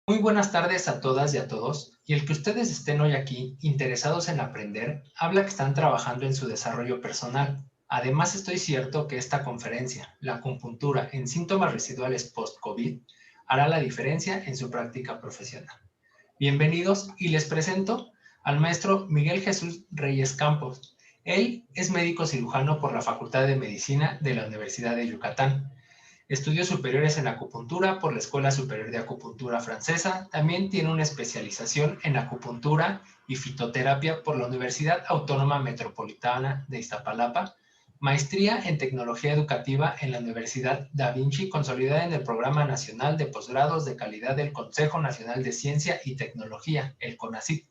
Muy buenas tardes a todas y a todos, y el que ustedes estén hoy aquí interesados en aprender, habla que están trabajando en su desarrollo personal. Además, estoy cierto que esta conferencia, la acupuntura en síntomas residuales post-COVID, hará la diferencia en su práctica profesional. Bienvenidos y les presento al maestro Miguel Jesús Reyes Campos. Él es médico cirujano por la Facultad de Medicina de la Universidad de Yucatán. Estudios superiores en acupuntura por la Escuela Superior de Acupuntura Francesa. También tiene una especialización en acupuntura y fitoterapia por la Universidad Autónoma Metropolitana de Iztapalapa. Maestría en tecnología educativa en la Universidad Da Vinci, consolidada en el Programa Nacional de Posgrados de Calidad del Consejo Nacional de Ciencia y Tecnología, el CONACYT.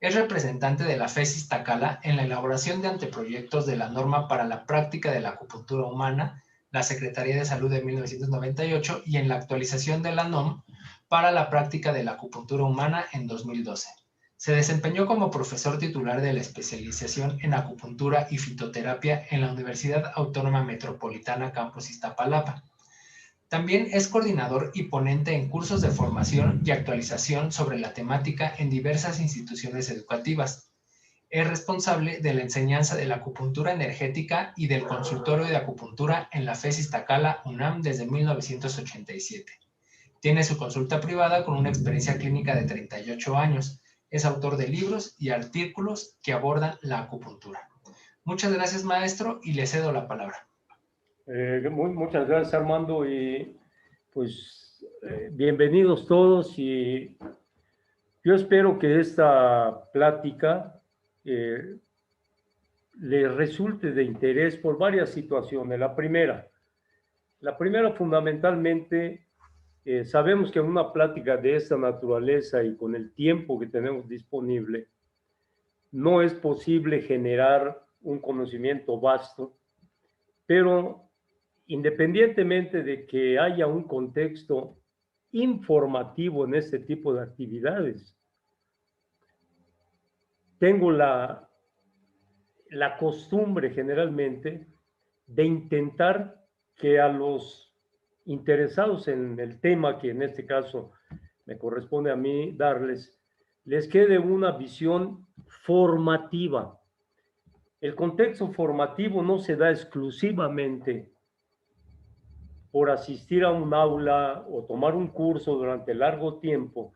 Es representante de la FES Iztacala en la elaboración de anteproyectos de la norma para la práctica de la acupuntura humana, la Secretaría de Salud de 1998, y en la actualización de la NOM para la práctica de la acupuntura humana en 2012. Se desempeñó como profesor titular de la especialización en acupuntura y fitoterapia en la Universidad Autónoma Metropolitana Campus Iztapalapa. También es coordinador y ponente en cursos de formación y actualización sobre la temática en diversas instituciones educativas. Es responsable de la enseñanza de la acupuntura energética y del consultorio de acupuntura en la FES Iztacala UNAM desde 1987. Tiene su consulta privada con una experiencia clínica de 38 años. Es autor de libros y artículos que abordan la acupuntura. Muchas gracias, maestro, y le cedo la palabra. Muchas gracias, Armando, y bienvenidos todos. Y yo espero que esta plática eh, les resulte de interés por varias situaciones. La primera fundamentalmente, sabemos que en una plática de esta naturaleza y con el tiempo que tenemos disponible, no es posible generar un conocimiento vasto, pero independientemente de que haya un contexto informativo en este tipo de actividades, tengo la costumbre generalmente de intentar que a los interesados en el tema, que en este caso me corresponde a mí darles, les quede una visión formativa. El contexto formativo no se da exclusivamente por asistir a un aula o tomar un curso durante largo tiempo,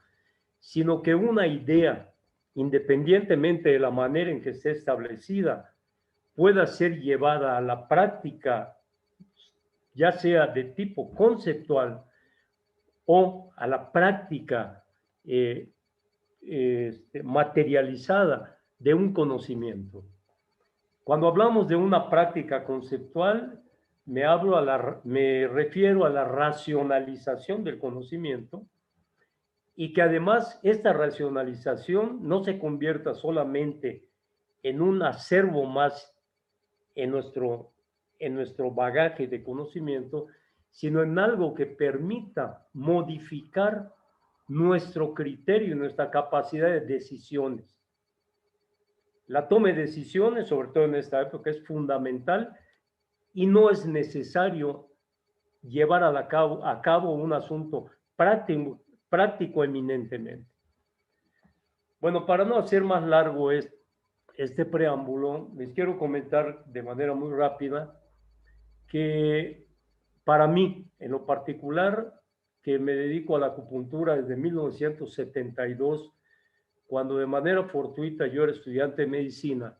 sino que una idea, independientemente de la manera en que esté establecida, pueda ser llevada a la práctica, ya sea de tipo conceptual o a la práctica materializada de un conocimiento. Cuando hablamos de una práctica conceptual, me refiero a la racionalización del conocimiento, y que además esta racionalización no se convierta solamente en un acervo más en nuestro bagaje de conocimiento, sino en algo que permita modificar nuestro criterio y nuestra capacidad de decisiones. La toma de decisiones, sobre todo en esta época, es fundamental, y no es necesario llevar a cabo un asunto práctico eminentemente. Bueno, para no hacer más largo este preámbulo, les quiero comentar de manera muy rápida que para mí, en lo particular, que me dedico a la acupuntura desde 1972, cuando de manera fortuita yo era estudiante de medicina,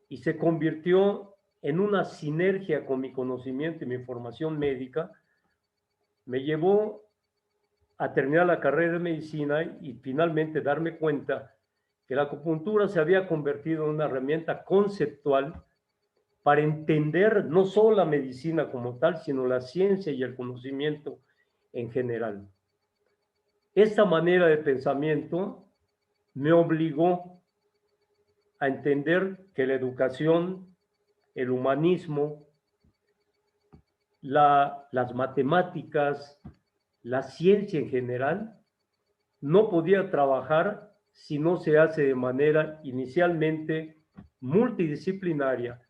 y se convirtió en una sinergia con mi conocimiento y mi formación médica, me llevó a terminar la carrera de medicina y finalmente darme cuenta que la acupuntura se había convertido en una herramienta conceptual para entender no solo la medicina como tal, sino la ciencia y el conocimiento en general. Esta manera de pensamiento me obligó a entender que la educación, el humanismo, las matemáticas, la ciencia en general, no podía trabajar si no se hace de manera inicialmente multidisciplinaria,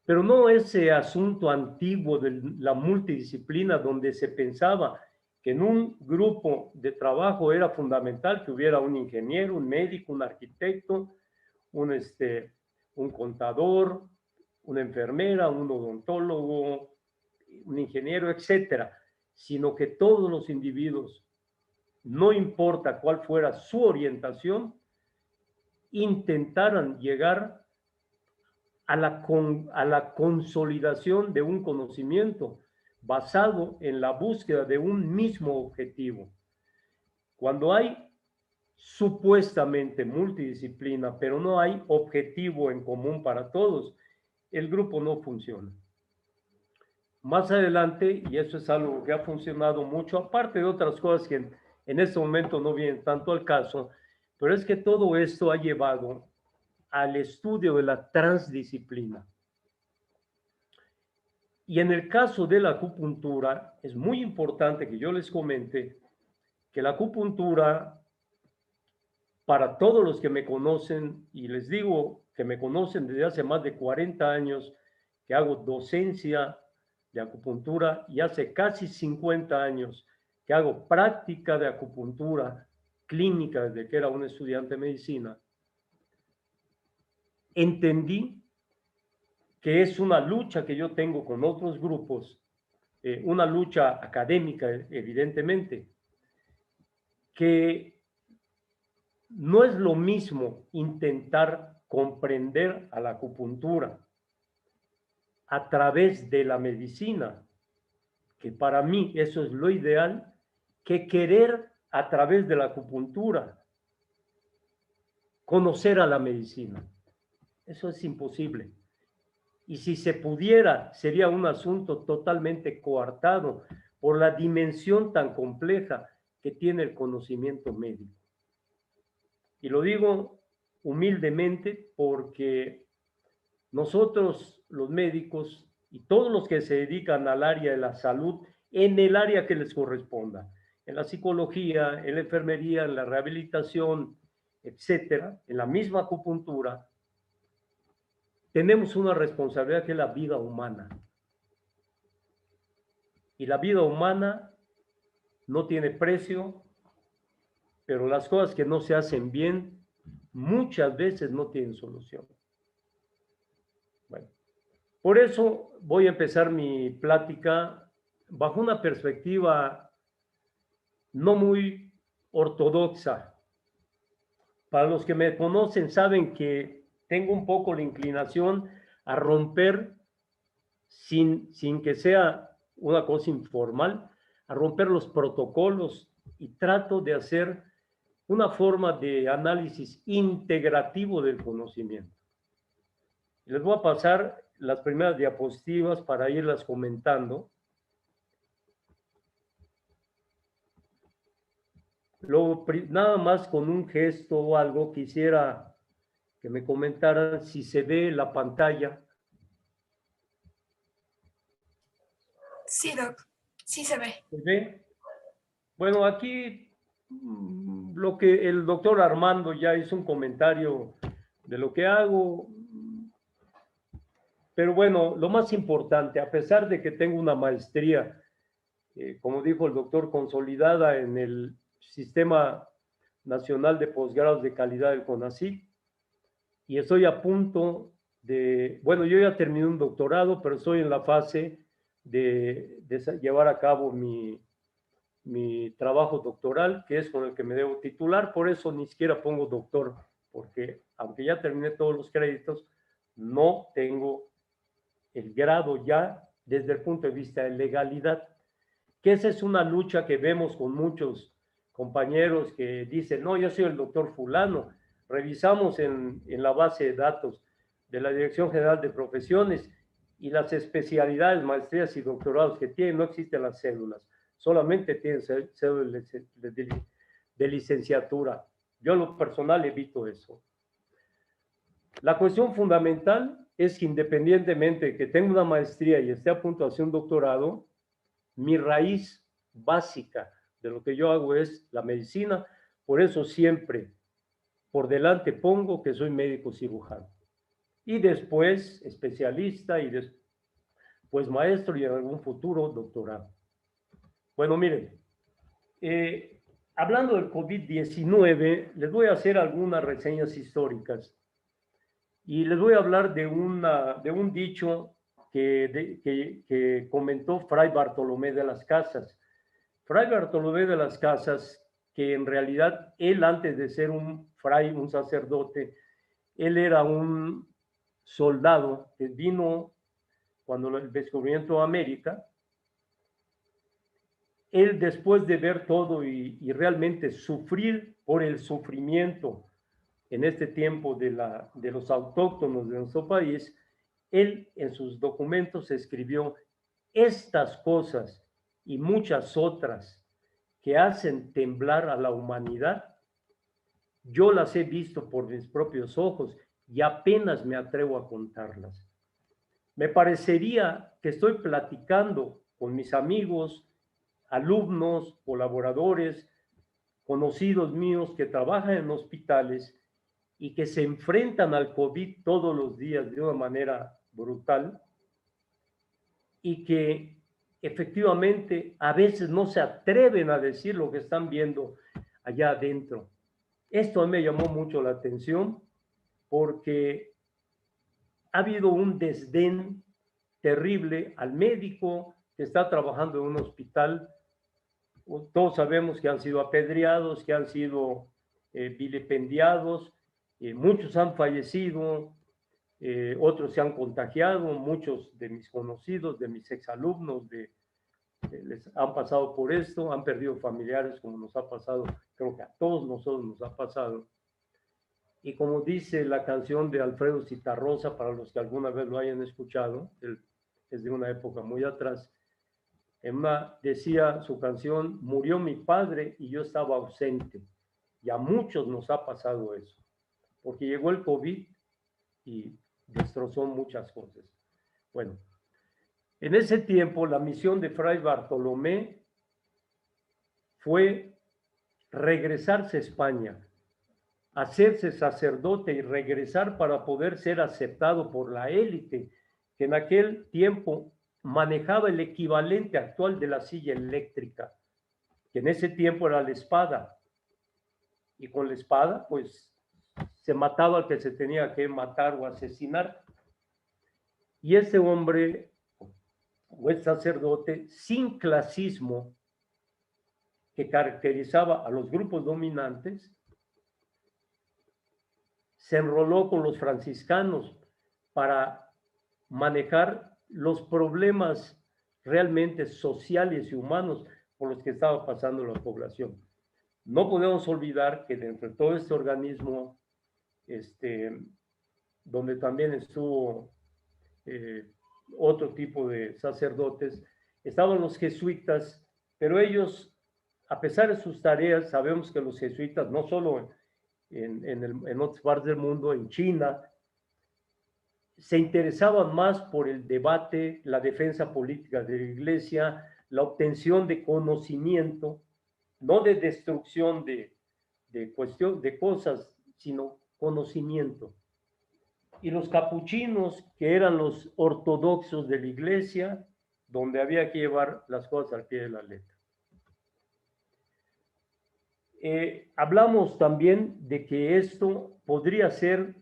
pero no ese asunto antiguo de la multidisciplina donde se pensaba que en un grupo de trabajo era fundamental que hubiera un ingeniero, un médico, un arquitecto, un contador, una enfermera, un odontólogo, un ingeniero, etcétera, sino que todos los individuos, no importa cuál fuera su orientación, intentaran llegar a la consolidación de un conocimiento basado en la búsqueda de un mismo objetivo. Cuando hay supuestamente multidisciplina, pero no hay objetivo en común para todos, el grupo no funciona. Más adelante, y eso es algo que ha funcionado mucho, aparte de otras cosas que en este momento no vienen tanto al caso, pero es que todo esto ha llevado al estudio de la transdisciplina. Y en el caso de la acupuntura, es muy importante que yo les comente que la acupuntura, para todos los que me conocen, y les digo que me conocen desde hace más de 40 años, que hago docencia de acupuntura, y hace casi 50 años que hago práctica de acupuntura clínica desde que era un estudiante de medicina, entendí que es una lucha que yo tengo con otros grupos, una lucha académica, evidentemente, que no es lo mismo intentar comprender a la acupuntura a través de la medicina, que para mí eso es lo ideal, que querer a través de la acupuntura conocer a la medicina. Eso es imposible. Y si se pudiera, sería un asunto totalmente coartado por la dimensión tan compleja que tiene el conocimiento médico. Y lo digo humildemente porque nosotros, los médicos y todos los que se dedican al área de la salud, en el área que les corresponda, en la psicología, en la enfermería, en la rehabilitación, etcétera, en la misma acupuntura, tenemos una responsabilidad que es la vida humana. Y la vida humana no tiene precio, pero las cosas que no se hacen bien muchas veces no tienen solución. Bueno, por eso voy a empezar mi plática bajo una perspectiva no muy ortodoxa. Para los que me conocen saben que tengo un poco la inclinación a romper sin que sea una cosa informal, a romper los protocolos y trato de hacer una forma de análisis integrativo del conocimiento. Les voy a pasar las primeras diapositivas para irlas comentando. Nada más con un gesto o algo, quisiera que me comentaran si se ve la pantalla. Sí, Doc, sí se ve. ¿Se ve? Bueno, aquí lo que el doctor Armando ya hizo un comentario de lo que hago, pero bueno, lo más importante, a pesar de que tengo una maestría, como dijo el doctor, consolidada en el Sistema Nacional de Posgrados de Calidad del CONACYT, y estoy a punto bueno, yo ya terminé un doctorado, pero estoy en la fase de llevar a cabo mi trabajo doctoral, que es con el que me debo titular, por eso ni siquiera pongo doctor, porque aunque ya terminé todos los créditos, no tengo el grado ya desde el punto de vista de legalidad, que esa es una lucha que vemos con muchos compañeros que dicen, no, yo soy el doctor fulano, revisamos en la base de datos de la Dirección General de Profesiones y las especialidades, maestrías y doctorados que tienen, no existen las cédulas, solamente tienen cédulas de licenciatura. Yo en lo personal evito eso. La cuestión fundamental es que independientemente de que tenga una maestría y esté a punto de hacer un doctorado, mi raíz básica de lo que yo hago es la medicina, por eso siempre por delante pongo que soy médico cirujano. Y después especialista y después maestro y en algún futuro doctorado. Bueno, miren, Hablando del COVID-19, les voy a hacer algunas reseñas históricas y les voy a hablar de un dicho que comentó Fray Bartolomé de las Casas. Fray Bartolomé de las Casas, que en realidad él, antes de ser un fray, un sacerdote, él era un soldado que vino cuando el descubrimiento de América. Él, después de ver todo y realmente sufrir por el sufrimiento en este tiempo de los autóctonos de nuestro país, él en sus documentos escribió: estas cosas y muchas otras que hacen temblar a la humanidad, yo las he visto por mis propios ojos y apenas me atrevo a contarlas. Me parecería que estoy platicando con mis amigos, alumnos, colaboradores, conocidos míos que trabajan en hospitales y que se enfrentan al COVID todos los días de una manera brutal y que efectivamente a veces no se atreven a decir lo que están viendo allá adentro. Esto me llamó mucho la atención porque ha habido un desdén terrible al médico que está trabajando en un hospital. Todos sabemos que han sido apedreados, que han sido vilipendiados, muchos han fallecido, otros se han contagiado, muchos de mis conocidos, de mis exalumnos, les han pasado por esto, han perdido familiares como nos ha pasado, creo que a todos nosotros nos ha pasado. Y como dice la canción de Alfredo Zitarrosa, para los que alguna vez lo hayan escuchado, es de una época muy atrás, decía su canción: murió mi padre y yo estaba ausente. Y a muchos nos ha pasado eso, porque llegó el COVID y destrozó muchas cosas. Bueno, en ese tiempo la misión de Fray Bartolomé fue regresarse a España, hacerse sacerdote y regresar para poder ser aceptado por la élite, que en aquel tiempo manejaba el equivalente actual de la silla eléctrica, que en ese tiempo era la espada. Y con la espada, pues, se mataba al que se tenía que matar o asesinar. Y ese hombre, o el sacerdote, sin clasismo que caracterizaba a los grupos dominantes, se enroló con los franciscanos para manejar los problemas realmente sociales y humanos por los que estaba pasando la población. No podemos olvidar que dentro de todo este organismo, donde también estuvo otro tipo de sacerdotes, estaban los jesuitas, pero ellos, a pesar de sus tareas, sabemos que los jesuitas, no solo en otras partes del mundo, en China, se interesaban más por el debate, la defensa política de la iglesia, la obtención de conocimiento, no de destrucción de cuestión de cosas, sino conocimiento. Y los capuchinos, que eran los ortodoxos de la iglesia, donde había que llevar las cosas al pie de la letra. Hablamos también de que esto podría ser,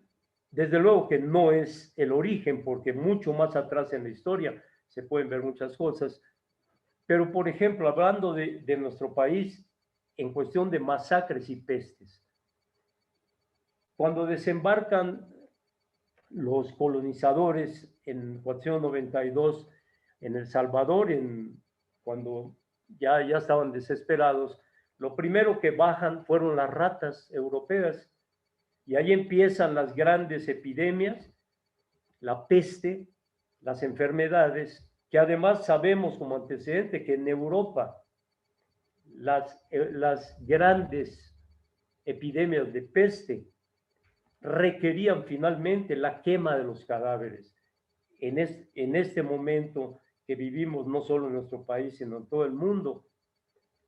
desde luego que no es el origen, porque mucho más atrás en la historia se pueden ver muchas cosas, pero por ejemplo, hablando de nuestro país, en cuestión de masacres y pestes, cuando desembarcan los colonizadores en 492 en El Salvador, cuando ya estaban desesperados, lo primero que bajan fueron las ratas europeas, y ahí empiezan las grandes epidemias, la peste, las enfermedades, que además sabemos como antecedente que en Europa las grandes epidemias de peste requerían finalmente la quema de los cadáveres. En este momento que vivimos, no solo en nuestro país, sino en todo el mundo,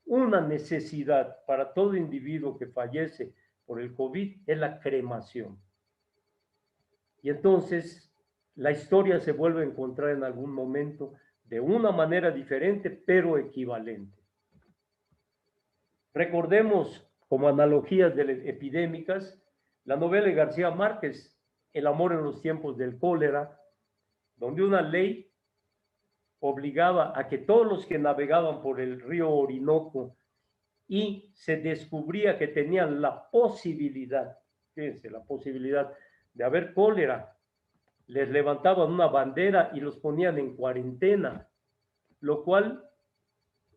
una necesidad para todo individuo que fallece por el COVID es la cremación. Y entonces la historia se vuelve a encontrar en algún momento de una manera diferente, pero equivalente. Recordemos, como analogías epidémicas, la novela de García Márquez, El amor en los tiempos del cólera, donde una ley obligaba a que todos los que navegaban por el río Orinoco y se descubría que tenían la posibilidad, fíjense, la posibilidad de haber cólera, les levantaban una bandera y los ponían en cuarentena, lo cual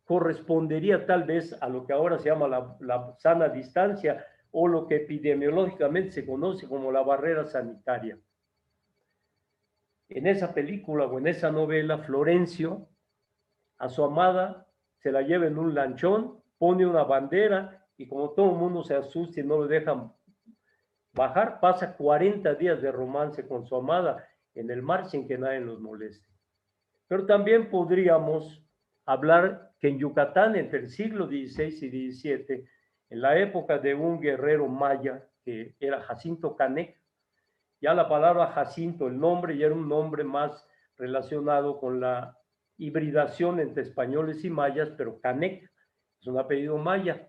correspondería tal vez a lo que ahora se llama la sana distancia o lo que epidemiológicamente se conoce como la barrera sanitaria. En esa película o en esa novela, Florencio a su amada se la lleva en un lanchón, pone una bandera y como todo el mundo se asusta y no lo dejan bajar, pasa 40 días de romance con su amada en el mar sin que nadie los moleste. Pero también podríamos hablar que en Yucatán, entre el siglo XVI y XVII, en la época de un guerrero maya, que era Jacinto Canec, ya la palabra Jacinto, el nombre, ya era un nombre más relacionado con la hibridación entre españoles y mayas, pero Canec es un apellido maya.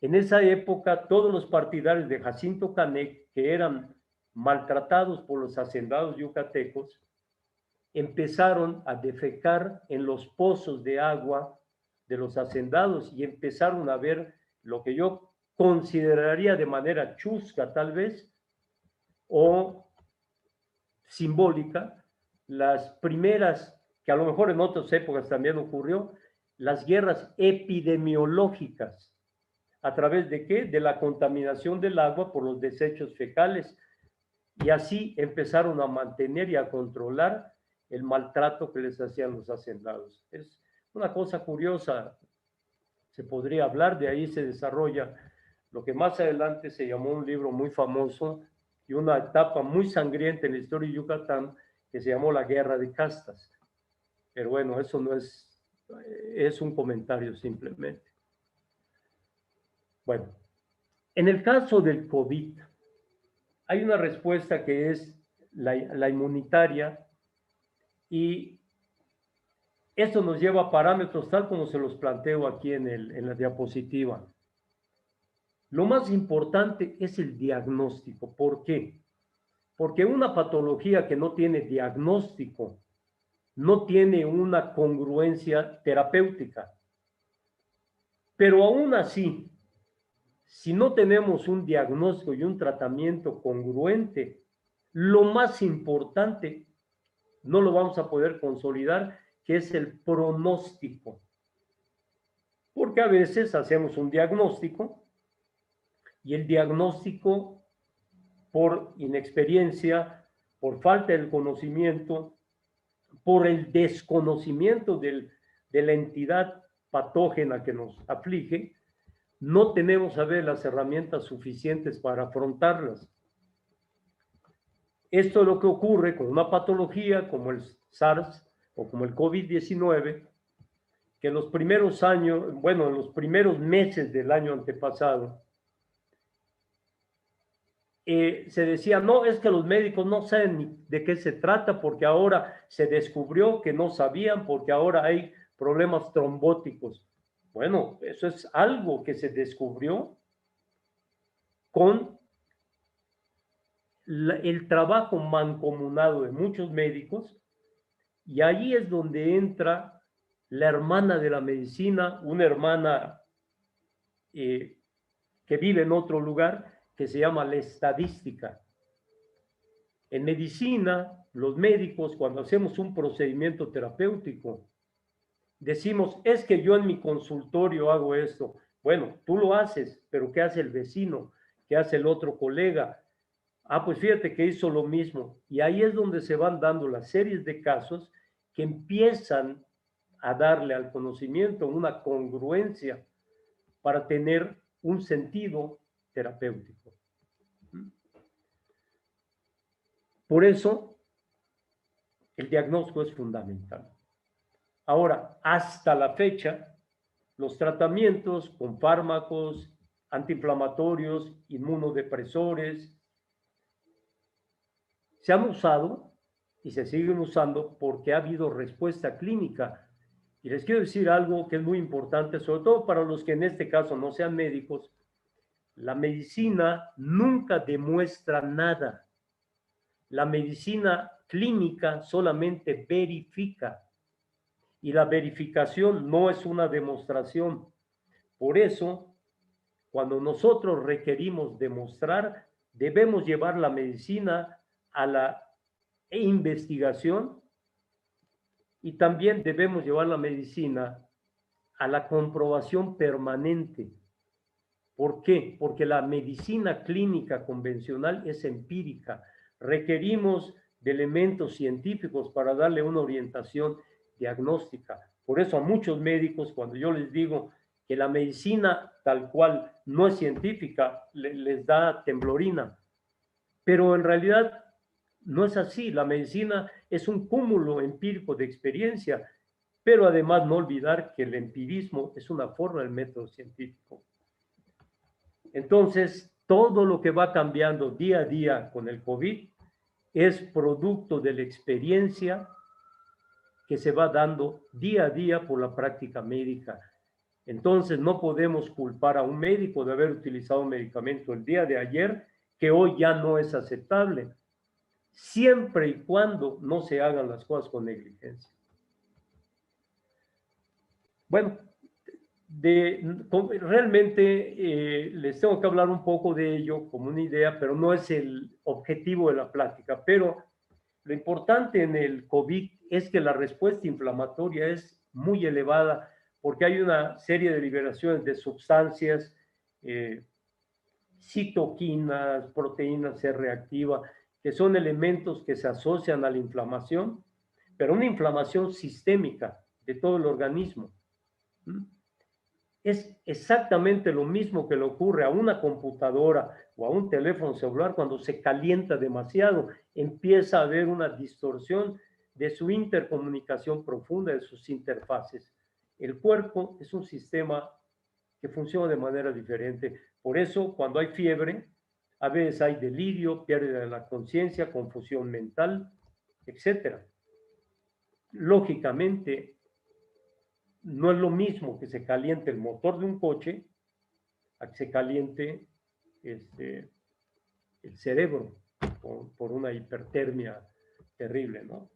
En esa época, todos los partidarios de Jacinto Canec, que eran maltratados por los hacendados yucatecos, empezaron a defecar en los pozos de agua de los hacendados y empezaron a ver lo que yo consideraría de manera chusca tal vez o simbólica, las primeras, que a lo mejor en otras épocas también ocurrió, las guerras epidemiológicas. ¿A través de qué? De la contaminación del agua por los desechos fecales. Y así empezaron a mantener y a controlar el maltrato que les hacían los hacendados. Es una cosa curiosa, se podría hablar, de ahí se desarrolla lo que más adelante se llamó un libro muy famoso y una etapa muy sangrienta en la historia de Yucatán que se llamó la Guerra de Castas. Pero bueno, eso no es un comentario simplemente. Bueno, en el caso del COVID, hay una respuesta que es la inmunitaria y esto nos lleva a parámetros tal como se los planteo aquí en la diapositiva. Lo más importante es el diagnóstico. ¿Por qué? Porque una patología que no tiene diagnóstico no tiene una congruencia terapéutica. Pero aún así, si no tenemos un diagnóstico y un tratamiento congruente, lo más importante no lo vamos a poder consolidar, que es el pronóstico. Porque a veces hacemos un diagnóstico y el diagnóstico, por inexperiencia, por falta de conocimiento, por el desconocimiento de la entidad patógena que nos aflige, no tenemos a ver las herramientas suficientes para afrontarlas. Esto es lo que ocurre con una patología como el SARS o como el COVID-19, que en los primeros años, bueno, en los primeros meses del año antepasado, se decía, no, es que los médicos no saben ni de qué se trata porque ahora se descubrió que no sabían, porque ahora hay problemas trombóticos. Bueno, eso es algo que se descubrió con el trabajo mancomunado de muchos médicos y ahí es donde entra la hermana de la medicina, una hermana que vive en otro lugar, que se llama la estadística. En medicina, los médicos, cuando hacemos un procedimiento terapéutico, decimos, es que yo en mi consultorio hago esto. Bueno, tú lo haces, pero ¿qué hace el vecino? ¿Qué hace el otro colega? Ah, pues fíjate que hizo lo mismo. Y ahí es donde se van dando las series de casos que empiezan a darle al conocimiento una congruencia para tener un sentido terapéutico. Por eso, el diagnóstico es fundamental. Ahora, hasta la fecha, los tratamientos con fármacos, antiinflamatorios, inmunodepresores, se han usado y se siguen usando porque ha habido respuesta clínica Y les quiero decir algo que es muy importante, sobre todo para los que en este caso no sean médicos. La medicina nunca demuestra nada. La medicina clínica solamente verifica. Y la verificación no es una demostración. Por eso, cuando nosotros requerimos demostrar, debemos llevar la medicina a la investigación y también debemos llevar la medicina a la comprobación permanente. ¿Por qué? Porque la medicina clínica convencional es empírica. Requerimos de elementos científicos para darle una orientación diagnóstica. Por eso a muchos médicos, cuando yo les digo que la medicina tal cual no es científica, les da temblorina. Pero en realidad no es así. La medicina es un cúmulo empírico de experiencia, pero además no olvidar que el empirismo es una forma del método científico. Entonces, todo lo que va cambiando día a día con el COVID es producto de la experiencia que se va dando día a día por la práctica médica. Entonces, no podemos culpar a un médico de haber utilizado un medicamento el día de ayer que hoy ya no es aceptable, siempre y cuando no se hagan las cosas con negligencia. Bueno, realmente les tengo que hablar un poco de ello como una idea, pero no es el objetivo de la plática. Pero lo importante en el COVID es que la respuesta inflamatoria es muy elevada porque hay una serie de liberaciones de sustancias, citoquinas, proteínas C reactiva, que son elementos que se asocian a la inflamación, pero una inflamación sistémica de todo el organismo. Es exactamente lo mismo que le ocurre a una computadora o a un teléfono celular cuando se calienta demasiado. Empieza a haber una distorsión de su intercomunicación profunda, de sus interfaces. El cuerpo es un sistema que funciona de manera diferente. Por eso, cuando hay fiebre, a veces hay delirio, pérdida de la conciencia, confusión mental, etc. Lógicamente, no es lo mismo que se caliente el motor de un coche a que se caliente el cerebro por una hipertermia terrible, ¿no?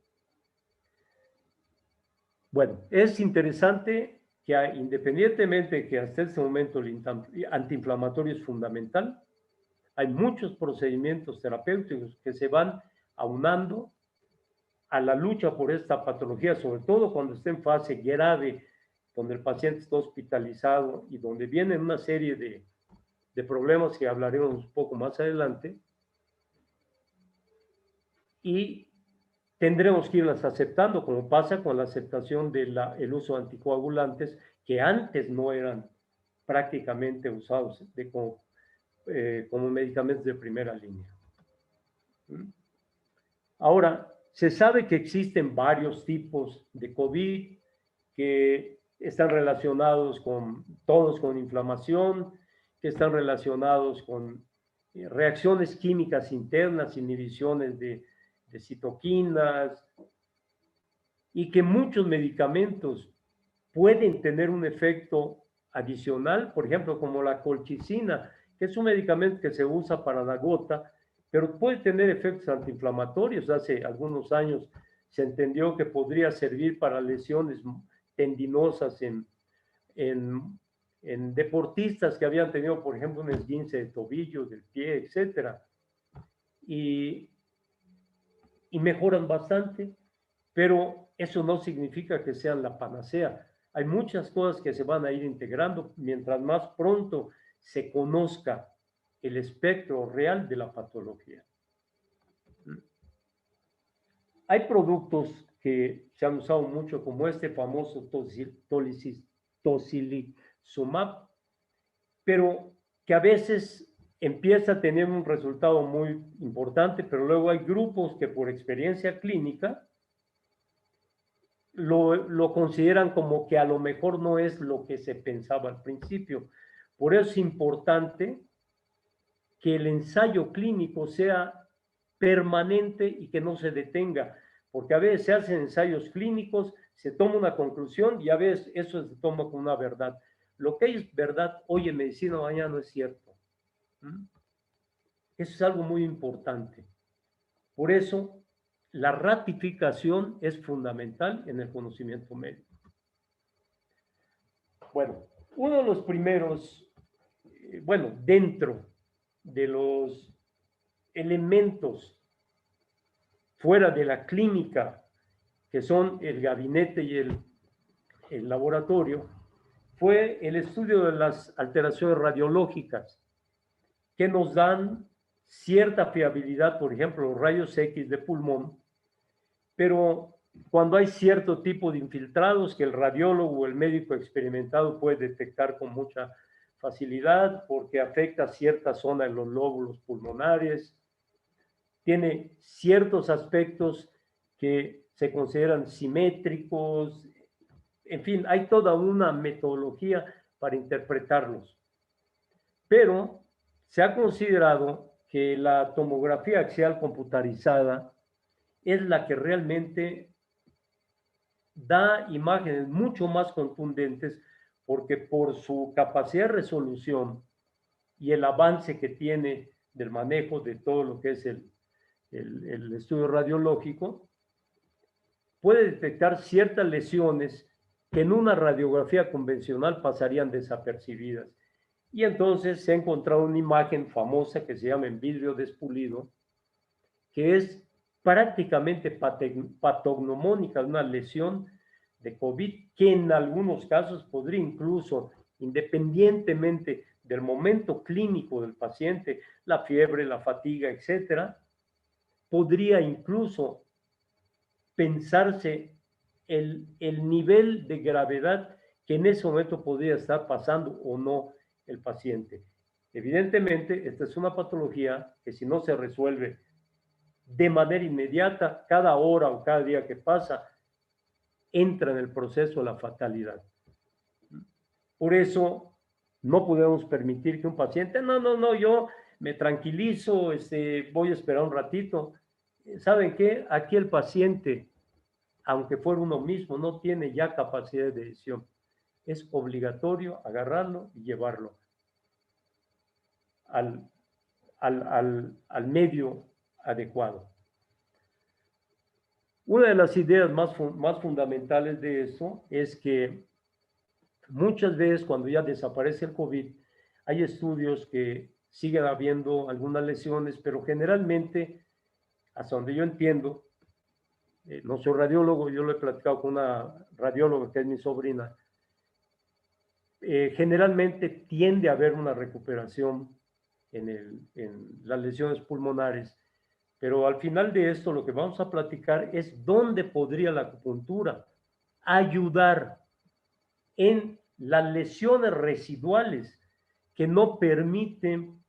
Bueno, es interesante que independientemente de que hasta este momento el antiinflamatorio es fundamental, hay muchos procedimientos terapéuticos que se van aunando a la lucha por esta patología, sobre todo cuando está en fase grave, donde el paciente está hospitalizado y donde vienen una serie de problemas que hablaremos un poco más adelante, y tendremos que irlas aceptando, como pasa con la aceptación del uso de anticoagulantes, que antes no eran prácticamente usados como medicamentos de primera línea. Ahora, se sabe que existen varios tipos de COVID que están relacionados todos con inflamación, que están relacionados con reacciones químicas internas, inhibiciones de citoquinas, y que muchos medicamentos pueden tener un efecto adicional, por ejemplo, como la colchicina, que es un medicamento que se usa para la gota, pero puede tener efectos antiinflamatorios. Hace algunos años se entendió que podría servir para lesiones tendinosas en deportistas que habían tenido, por ejemplo, un esguince de tobillo, del pie, etc. Y mejoran bastante, pero eso no significa que sean la panacea. Hay muchas cosas que se van a ir integrando mientras más pronto se conozca el espectro real de la patología. Hay productos que se han usado mucho, como este famoso tocilizumab, pero que a veces empieza a tener un resultado muy importante, pero luego hay grupos que por experiencia clínica lo consideran como que a lo mejor no es lo que se pensaba al principio. Por eso es importante que el ensayo clínico sea permanente y que no se detenga, porque a veces se hacen ensayos clínicos, se toma una conclusión y a veces eso se toma como una verdad. Lo que es verdad hoy en medicina, mañana no es cierto. Eso es algo muy importante. Por eso, la ratificación es fundamental en el conocimiento médico. Bueno, uno de los primeros, dentro de los elementos fuera de la clínica, que son el gabinete y el laboratorio, fue el estudio de las alteraciones radiológicas, que nos dan cierta fiabilidad, por ejemplo, los rayos X de pulmón, pero cuando hay cierto tipo de infiltrados que el radiólogo o el médico experimentado puede detectar con mucha facilidad porque afecta cierta zona en los lóbulos pulmonares, tiene ciertos aspectos que se consideran simétricos, en fin, hay toda una metodología para interpretarlos. Pero se ha considerado que la tomografía axial computarizada es la que realmente da imágenes mucho más contundentes porque por su capacidad de resolución y el avance que tiene del manejo de todo lo que es el estudio radiológico, puede detectar ciertas lesiones que en una radiografía convencional pasarían desapercibidas. Y entonces se ha encontrado una imagen famosa que se llama en vidrio despulido, que es prácticamente patognomónica de una lesión de COVID, que en algunos casos podría incluso, independientemente del momento clínico del paciente, la fiebre, la fatiga, etcétera, podría incluso pensarse el nivel de gravedad que en ese momento podría estar pasando o no el paciente. Evidentemente, esta es una patología que si no se resuelve de manera inmediata, cada hora o cada día que pasa, entra en el proceso de la fatalidad. Por eso, no podemos permitir que un paciente, no, yo me tranquilizo, voy a esperar un ratito. ¿Saben qué? Aquí el paciente, aunque fuera uno mismo, no tiene ya capacidad de decisión. Es obligatorio agarrarlo y llevarlo al medio adecuado. Una de las ideas más fundamentales de eso es que muchas veces cuando ya desaparece el COVID, hay estudios que siguen habiendo algunas lesiones, pero generalmente, hasta donde yo entiendo, no soy radiólogo, yo lo he platicado con una radióloga que es mi sobrina, generalmente tiende a haber una recuperación en las lesiones pulmonares, pero al final de esto lo que vamos a platicar es dónde podría la acupuntura ayudar en las lesiones residuales que no permiten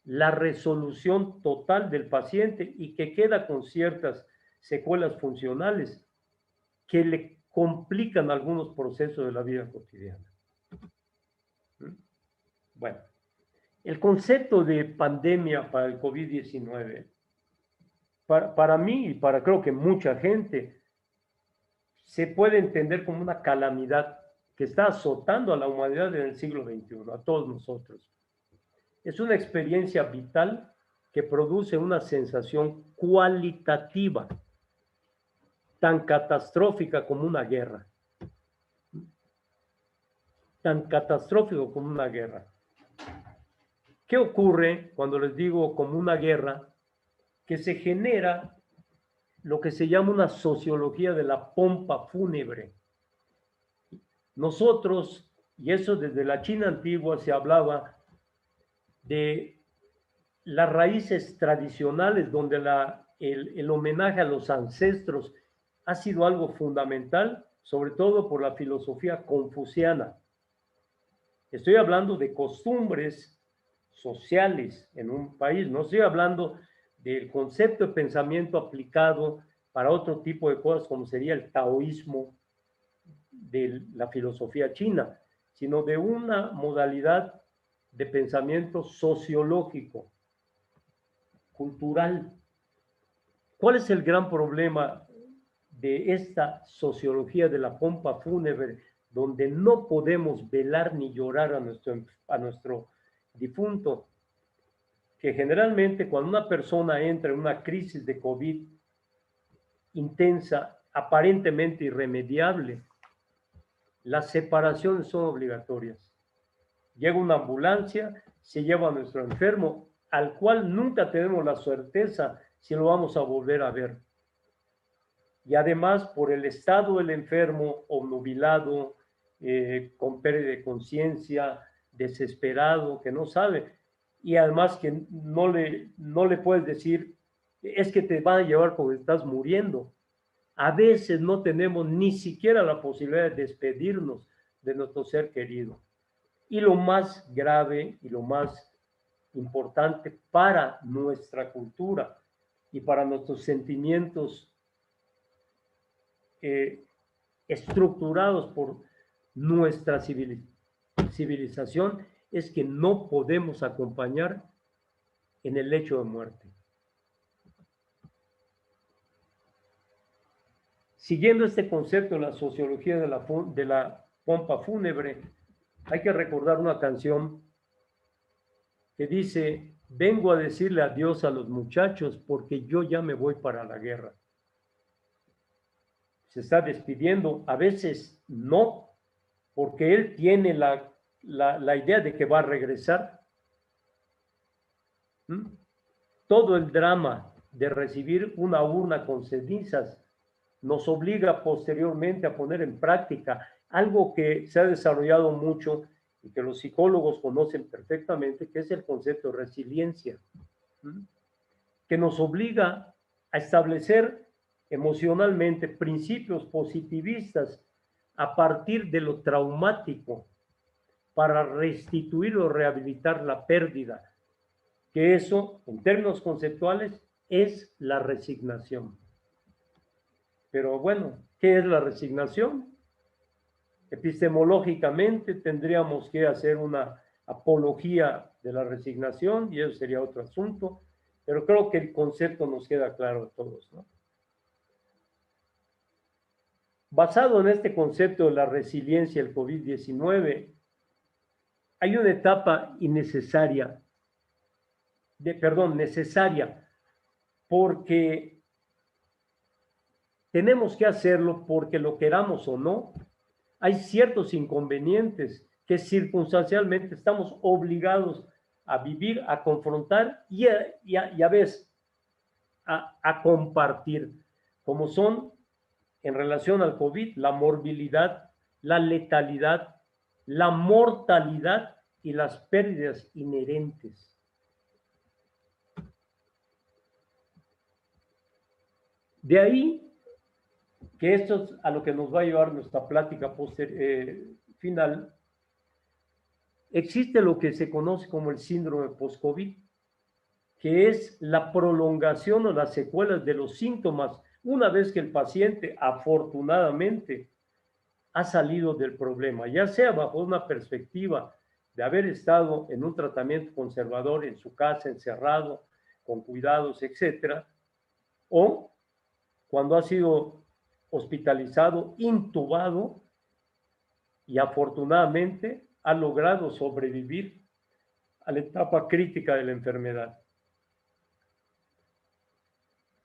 la resolución total del paciente y que queda con ciertas secuelas funcionales que le complican algunos procesos de la vida cotidiana. Bueno, el concepto de pandemia para el COVID-19, para mí y para creo que mucha gente, se puede entender como una calamidad que está azotando a la humanidad en el siglo XXI, a todos nosotros. Es una experiencia vital que produce una sensación cualitativa tan catastrófica como una guerra. Tan catastrófico como una guerra. ¿Qué ocurre cuando les digo como una guerra? Que se genera lo que se llama una sociología de la pompa fúnebre. Nosotros, y eso desde la China antigua se hablaba de las raíces tradicionales donde el homenaje a los ancestros ha sido algo fundamental, sobre todo por la filosofía confuciana. Estoy hablando de costumbres sociales en un país, no estoy hablando del concepto de pensamiento aplicado para otro tipo de cosas como sería el taoísmo de la filosofía china, sino de una modalidad de pensamiento sociológico, cultural. ¿Cuál es el gran problema de esta sociología de la pompa fúnebre, donde no podemos velar ni llorar a nuestro difunto, que generalmente cuando una persona entra en una crisis de COVID intensa, aparentemente irremediable, las separaciones son obligatorias. Llega una ambulancia, se lleva a nuestro enfermo, al cual nunca tenemos la certeza si lo vamos a volver a ver. Y además, por el estado del enfermo, obnubilado, con pérdida de conciencia, desesperado, que no sabe, y además que no le puedes decir, es que te van a llevar porque estás muriendo. A veces no tenemos ni siquiera la posibilidad de despedirnos de nuestro ser querido. Y lo más grave y lo más importante para nuestra cultura y para nuestros sentimientos estructurados por nuestra civilización es que no podemos acompañar en el lecho de muerte. Siguiendo este concepto de la sociología de la pompa fúnebre, hay que recordar una canción que dice: vengo a decirle adiós a los muchachos porque yo ya me voy para la guerra. Se está despidiendo, a veces no, porque él tiene la idea de que va a regresar. Todo el drama de recibir una urna con cenizas nos obliga posteriormente a poner en práctica algo que se ha desarrollado mucho y que los psicólogos conocen perfectamente, que es el concepto de resiliencia, que nos obliga a establecer emocionalmente principios positivistas a partir de lo traumático para restituir o rehabilitar la pérdida, que eso, en términos conceptuales, es la resignación. Pero bueno, ¿qué es la resignación? Epistemológicamente tendríamos que hacer una apología de la resignación y eso sería otro asunto, pero creo que el concepto nos queda claro a todos, ¿no? Basado en este concepto de la resiliencia del COVID-19, hay una etapa necesaria, porque tenemos que hacerlo porque lo queramos o no. Hay ciertos inconvenientes que circunstancialmente estamos obligados a vivir, a confrontar y a veces a compartir, como son en relación al COVID, la morbilidad, la letalidad, la mortalidad y las pérdidas inherentes. De ahí que esto es a lo que nos va a llevar nuestra plática final. Existe lo que se conoce como el síndrome post-COVID, que es la prolongación o las secuelas de los síntomas una vez que el paciente afortunadamente ha salido del problema, ya sea bajo una perspectiva de haber estado en un tratamiento conservador en su casa, encerrado, con cuidados, etcétera, o cuando ha sido hospitalizado, intubado y afortunadamente ha logrado sobrevivir a la etapa crítica de la enfermedad.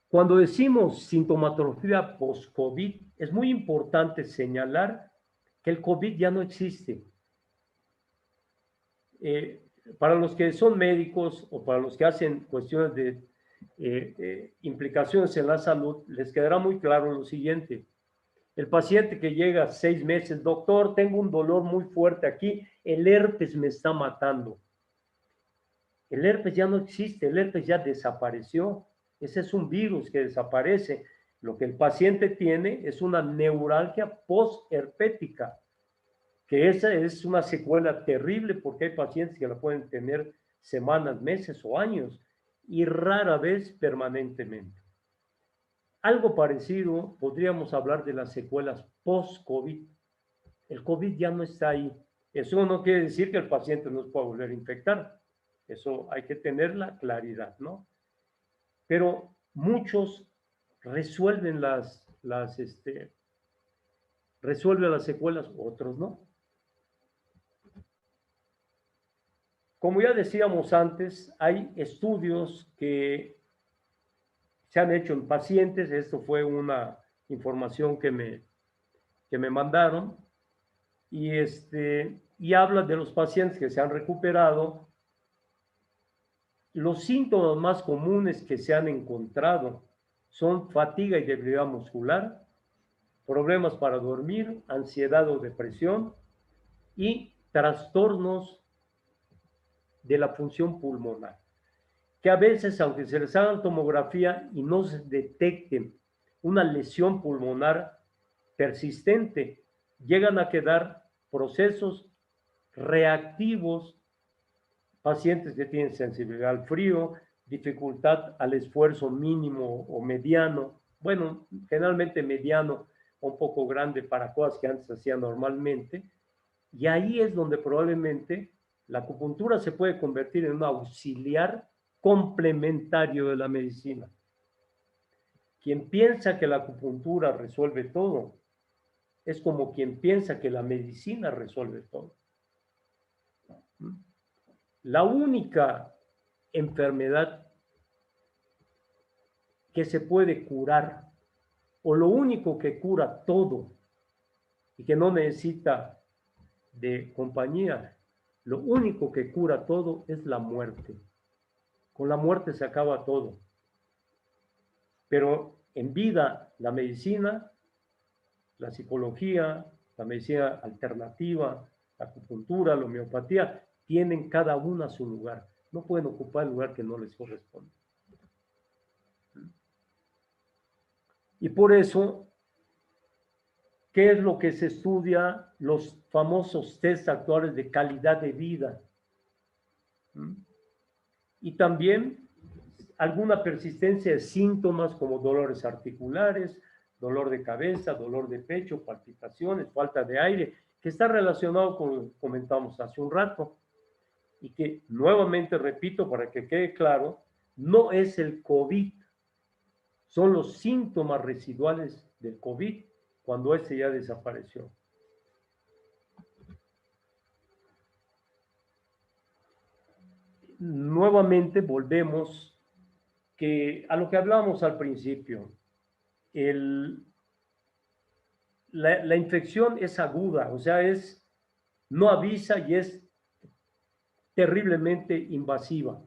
Cuando decimos sintomatología post-COVID, es muy importante señalar que el COVID ya no existe. Para los que son médicos o para los que hacen cuestiones de implicaciones en la salud, les quedará muy claro lo siguiente. El paciente que llega a 6 meses, doctor, tengo un dolor muy fuerte aquí, el herpes me está matando. El herpes ya no existe, el herpes ya desapareció. Ese es un virus que desaparece. Lo que el paciente tiene es una neuralgia postherpética, que esa es una secuela terrible porque hay pacientes que la pueden tener semanas, meses o años y rara vez permanentemente. Algo parecido podríamos hablar de las secuelas post-COVID. El COVID ya no está ahí. Eso no quiere decir que el paciente no se pueda volver a infectar. Eso hay que tener la claridad, ¿no? Pero muchos resuelven las resuelve las secuelas, otros no. Como ya decíamos antes, hay estudios que se han hecho en pacientes. Esto fue una información que me mandaron, y habla de los pacientes que se han recuperado. Los síntomas más comunes que se han encontrado son fatiga y debilidad muscular, problemas para dormir, ansiedad o depresión y trastornos de la función pulmonar, que a veces, aunque se les haga tomografía y no se detecte una lesión pulmonar persistente, llegan a quedar procesos reactivos, pacientes que tienen sensibilidad al frío, dificultad al esfuerzo mínimo o mediano, bueno, generalmente mediano, un poco grande para cosas que antes hacían normalmente, y ahí es donde probablemente la acupuntura se puede convertir en un auxiliar complementario de la medicina. Quien piensa que la acupuntura resuelve todo, es como quien piensa que la medicina resuelve todo. La única enfermedad que se puede curar, o lo único que cura todo y que no necesita de compañía, lo único que cura todo es la muerte. Con la muerte se acaba todo. Pero en vida, la medicina, la psicología, la medicina alternativa, la acupuntura, la homeopatía, tienen cada una su lugar. No pueden ocupar el lugar que no les corresponde. Y por eso, ¿qué es lo que se estudia? Los famosos test actuales de calidad de vida. Y también alguna persistencia de síntomas como dolores articulares, dolor de cabeza, dolor de pecho, palpitaciones, falta de aire, que está relacionado con lo que comentamos hace un rato. Y que, nuevamente repito, para que quede claro, no es el COVID, son los síntomas residuales del COVID cuando ese ya desapareció. Nuevamente volvemos a lo que hablábamos al principio. La infección es aguda, o sea, no avisa y es terriblemente invasiva.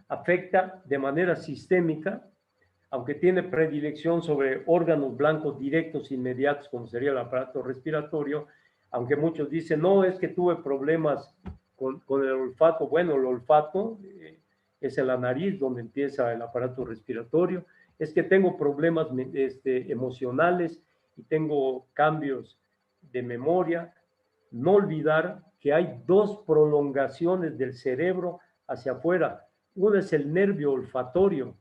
Afecta de manera sistémica, aunque tiene predilección sobre órganos blancos directos inmediatos, como sería el aparato respiratorio, aunque muchos dicen, no, es que tuve problemas con el olfato. Bueno, el olfato es en la nariz donde empieza el aparato respiratorio. Es que tengo problemas emocionales y tengo cambios de memoria. No olvidar que hay dos prolongaciones del cerebro hacia afuera. Uno es el nervio olfatorio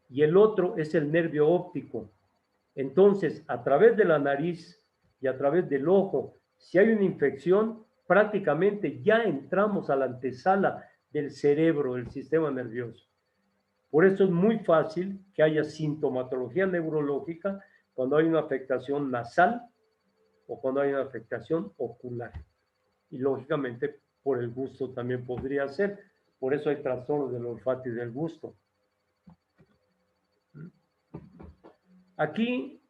y el otro es el nervio óptico. Entonces, a través de la nariz y a través del ojo, si hay una infección, prácticamente ya entramos a la antesala del cerebro, del sistema nervioso. Por eso es muy fácil que haya sintomatología neurológica cuando hay una afectación nasal o cuando hay una afectación ocular. Y lógicamente por el gusto también podría ser. Por eso hay trastornos del olfato y del gusto. Aquí,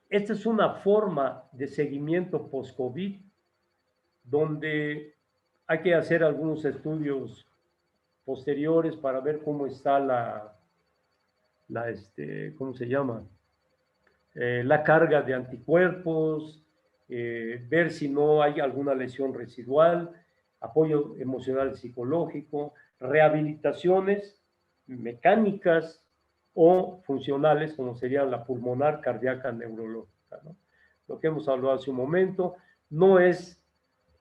esta es una forma de seguimiento post-COVID donde hay que hacer algunos estudios posteriores para ver cómo está ¿cómo se llama? La carga de anticuerpos, ver si no hay alguna lesión residual, apoyo emocional y psicológico, rehabilitaciones mecánicas o funcionales, como sería la pulmonar, cardíaca, neurológica, ¿no? Lo que hemos hablado hace un momento, no es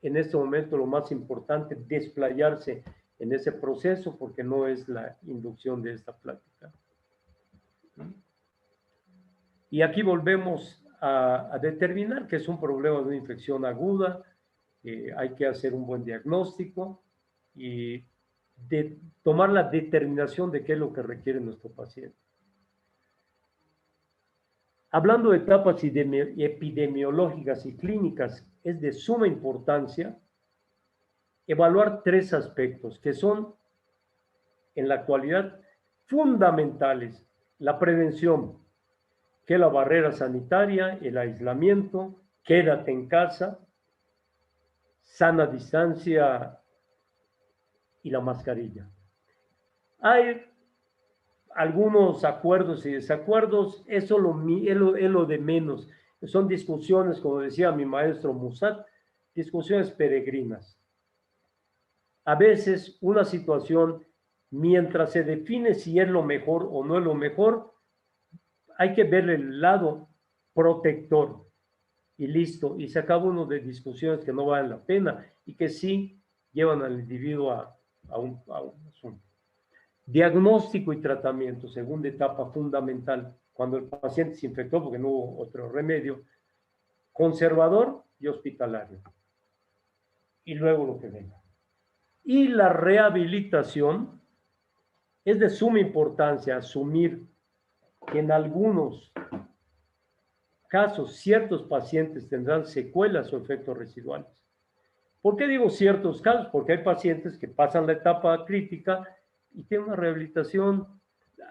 en este momento lo más importante desplayarse en ese proceso porque no es la inducción de esta plática. Y aquí volvemos a determinar que es un problema de una infección aguda, hay que hacer un buen diagnóstico y de tomar la determinación de qué es lo que requiere nuestro paciente. Hablando de etapas epidemiológicas y clínicas, es de suma importancia evaluar tres aspectos que son en la actualidad fundamentales: la prevención, que es la barrera sanitaria, el aislamiento, quédate en casa, sana distancia y la mascarilla. Hay algunos acuerdos y desacuerdos, eso es lo de menos. Son discusiones, como decía mi maestro Musat, discusiones peregrinas. A veces una situación, mientras se define si es lo mejor o no es lo mejor, hay que ver el lado protector y listo, y se acaba uno de discusiones que no valen la pena y que sí llevan al individuo a un asunto. Diagnóstico y tratamiento, segunda etapa fundamental, cuando el paciente se infectó porque no hubo otro remedio, conservador y hospitalario. Y luego lo que venga. Y la rehabilitación, es de suma importancia asumir que en algunos casos ciertos pacientes tendrán secuelas o efectos residuales. ¿Por qué digo ciertos casos? Porque hay pacientes que pasan la etapa crítica y tienen una rehabilitación.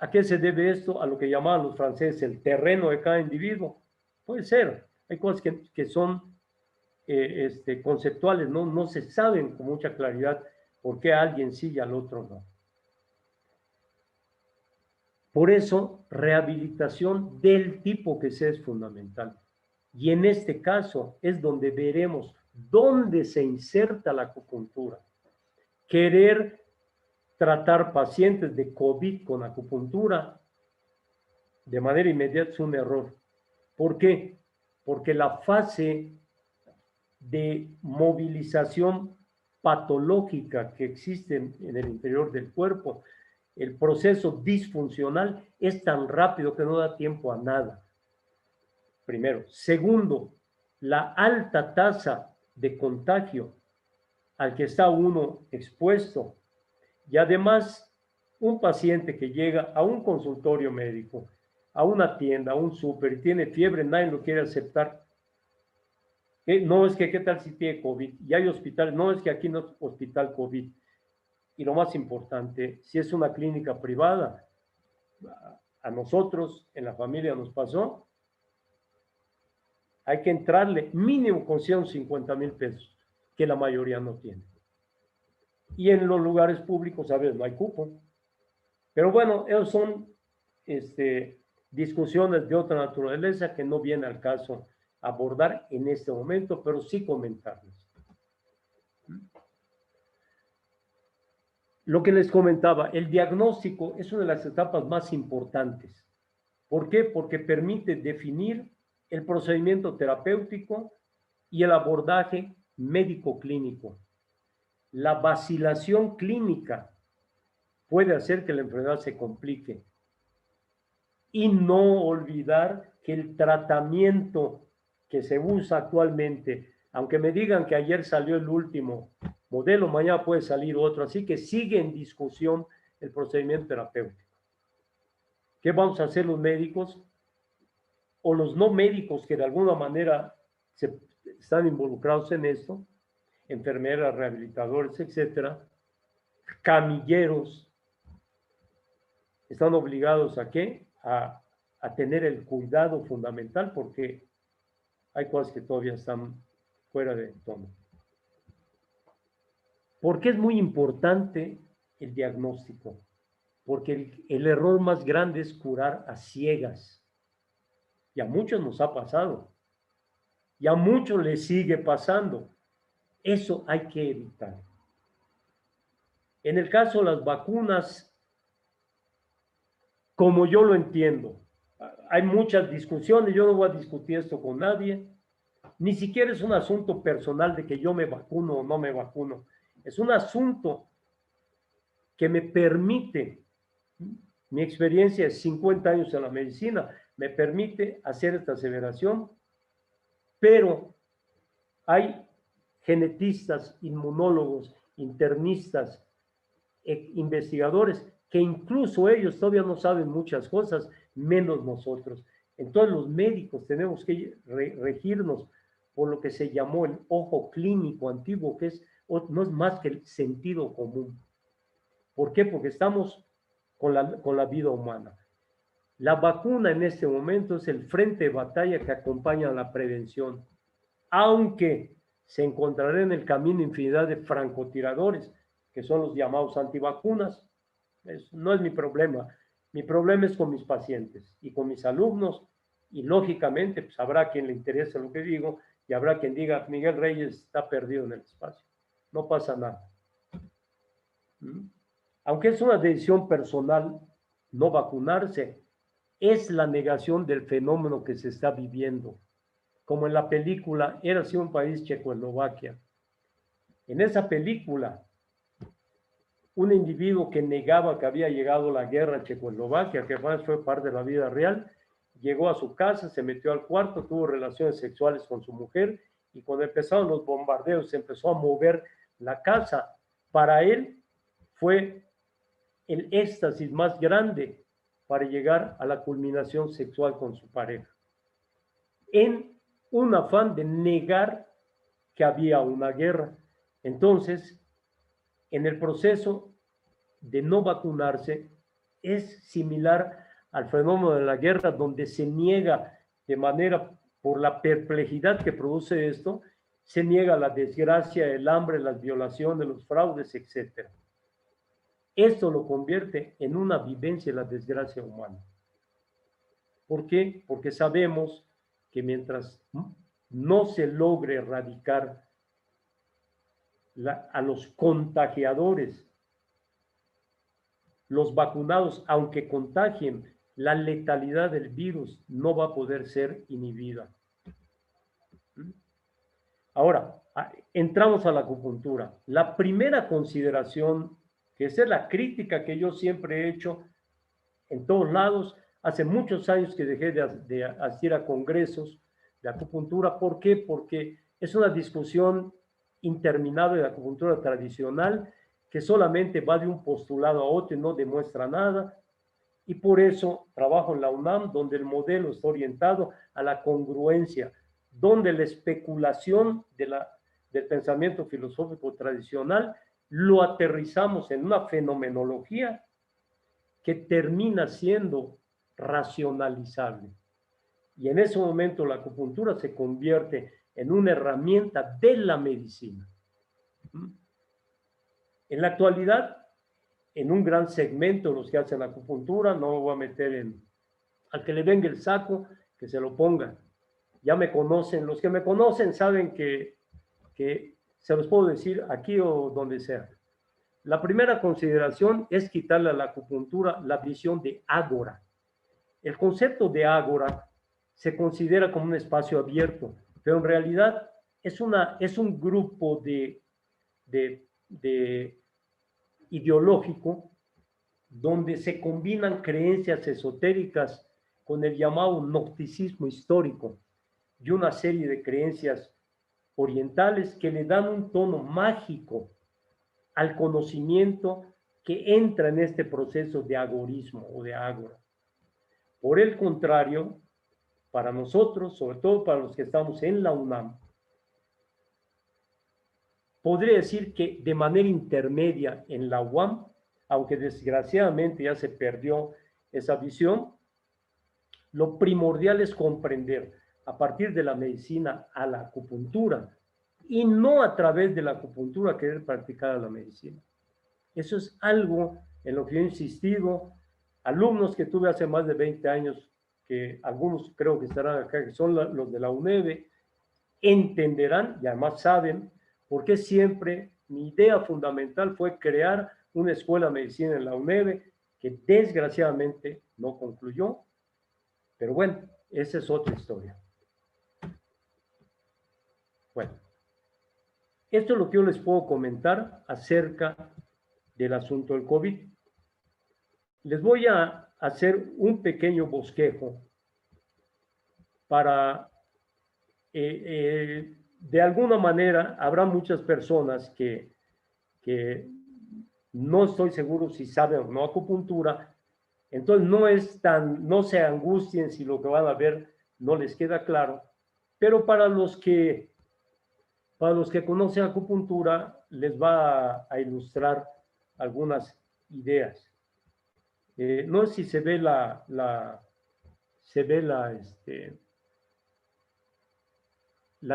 ¿A qué se debe esto? A lo que llamaban los franceses el terreno de cada individuo. Puede ser. Hay cosas que son conceptuales, no se saben con mucha claridad por qué a alguien sí y al otro no. Por eso, rehabilitación del tipo que sea es fundamental. Y en este caso es donde veremos dónde se inserta la acupuntura. Querer tratar pacientes de COVID con acupuntura de manera inmediata es un error. ¿Por qué? Porque la fase de movilización patológica que existe en el interior del cuerpo, el proceso disfuncional es tan rápido que no da tiempo a nada. Primero. Segundo, la alta tasa de contagio al que está uno expuesto. Y además, un paciente que llega a un consultorio médico, a una tienda, a un súper, y tiene fiebre, nadie lo quiere aceptar. No es que, ¿qué tal si tiene COVID? Y hay hospitales, no es que aquí no es hospital COVID. Y lo más importante, si es una clínica privada, a nosotros en la familia nos pasó, hay que entrarle mínimo con 150,000 pesos, que la mayoría no tiene. Y en los lugares públicos, a veces no hay cupo. Pero bueno, esos son discusiones de otra naturaleza que no viene al caso abordar en este momento, pero sí comentarles. Lo que les comentaba, el diagnóstico es una de las etapas más importantes. ¿Por qué? Porque permite definir el procedimiento terapéutico y el abordaje médico-clínico. La vacilación clínica puede hacer que la enfermedad se complique. Y no olvidar que el tratamiento que se usa actualmente, aunque me digan que ayer salió el último modelo, mañana puede salir otro, así que sigue en discusión el procedimiento terapéutico. ¿Qué vamos a hacer los médicos o los no médicos que de alguna manera están involucrados en esto? Enfermeras, rehabilitadores, etcétera, camilleros, están obligados ¿a qué? A tener el cuidado fundamental porque hay cosas que todavía están fuera de tono. ¿Por qué es muy importante el diagnóstico? Porque el error más grande es curar a ciegas. Y a muchos nos ha pasado. Y a muchos les sigue pasando. Eso hay que evitar. En el caso de las vacunas, como yo lo entiendo, hay muchas discusiones, yo no voy a discutir esto con nadie, ni siquiera es un asunto personal de que yo me vacuno o no me vacuno, es un asunto que me permite, mi experiencia de 50 años en la medicina, me permite hacer esta aseveración, pero hay genetistas, inmunólogos, internistas, investigadores que incluso ellos todavía no saben muchas cosas, menos nosotros. Entonces los médicos tenemos que regirnos por lo que se llamó el ojo clínico antiguo, que no es más que el sentido común. ¿Por qué? Porque estamos con la vida humana. La vacuna en este momento es el frente de batalla que acompaña a la prevención, aunque se encontrará en el camino infinidad de francotiradores, que son los llamados antivacunas. No es mi problema. Mi problema es con mis pacientes y con mis alumnos, y lógicamente pues habrá quien le interese lo que digo y habrá quien diga, Miguel Reyes está perdido en el espacio. No pasa nada. Aunque es una decisión personal no vacunarse, es la negación del fenómeno que se está viviendo. Como en la película Érase un país, Checoslovaquia. En esa película, un individuo que negaba que había llegado la guerra a Checoslovaquia, que fue parte de la vida real, llegó a su casa, se metió al cuarto, tuvo relaciones sexuales con su mujer, y cuando empezaron los bombardeos se empezó a mover la casa. Para él fue el éxtasis más grande para llegar a la culminación sexual con su pareja, en un afán de negar que había una guerra. Entonces, en el proceso de no vacunarse es similar al fenómeno de la guerra, donde se niega de manera, por la perplejidad que produce esto, se niega la desgracia, el hambre, las violaciones, los fraudes, etc. Esto lo convierte en una vivencia de la desgracia humana. ¿Por qué? Porque sabemos que mientras no se logre erradicar a los contagiadores, los vacunados, aunque contagien, la letalidad del virus no va a poder ser inhibida. Ahora, entramos a la acupuntura. La primera consideración, que es la crítica que yo siempre he hecho en todos lados, hace muchos años que dejé de asistir a congresos de acupuntura. ¿Por qué? Porque es una discusión interminable de acupuntura tradicional que solamente va de un postulado a otro y no demuestra nada. Y por eso trabajo en la UNAM, donde el modelo está orientado a la congruencia, donde la especulación del pensamiento filosófico tradicional lo aterrizamos en una fenomenología que termina siendo racionalizable. Y en ese momento la acupuntura se convierte en una herramienta de la medicina. En la actualidad, en un gran segmento los que hacen acupuntura, no lo voy a meter al que le venga el saco, que se lo ponga. Ya me conocen, los que me conocen saben que se los puedo decir aquí o donde sea. La primera consideración es quitarle a la acupuntura la visión de ágora. El concepto de ágora se considera como un espacio abierto, pero en realidad es un grupo ideológico donde se combinan creencias esotéricas con el llamado gnosticismo histórico y una serie de creencias orientales que le dan un tono mágico al conocimiento que entra en este proceso de agorismo o de ágora. Por el contrario, para nosotros, sobre todo para los que estamos en la UNAM, podría decir que de manera intermedia en la UAM, aunque desgraciadamente ya se perdió esa visión, lo primordial es comprender a partir de la medicina a la acupuntura y no a través de la acupuntura querer practicar la medicina. Eso es algo en lo que he insistido. Alumnos que tuve hace más de 20 años, que algunos creo que estarán acá, que son los de la UNED, entenderán y además saben por qué siempre mi idea fundamental fue crear una escuela de medicina en la UNED, que desgraciadamente no concluyó. Pero bueno, esa es otra historia. Bueno, esto es lo que yo les puedo comentar acerca del asunto del COVID. Les voy a hacer un pequeño bosquejo para, de alguna manera, habrá muchas personas que no estoy seguro si saben o no acupuntura, entonces no se angustien si lo que van a ver no les queda claro, pero para los que conocen acupuntura les va a ilustrar algunas ideas. No sé si se ve la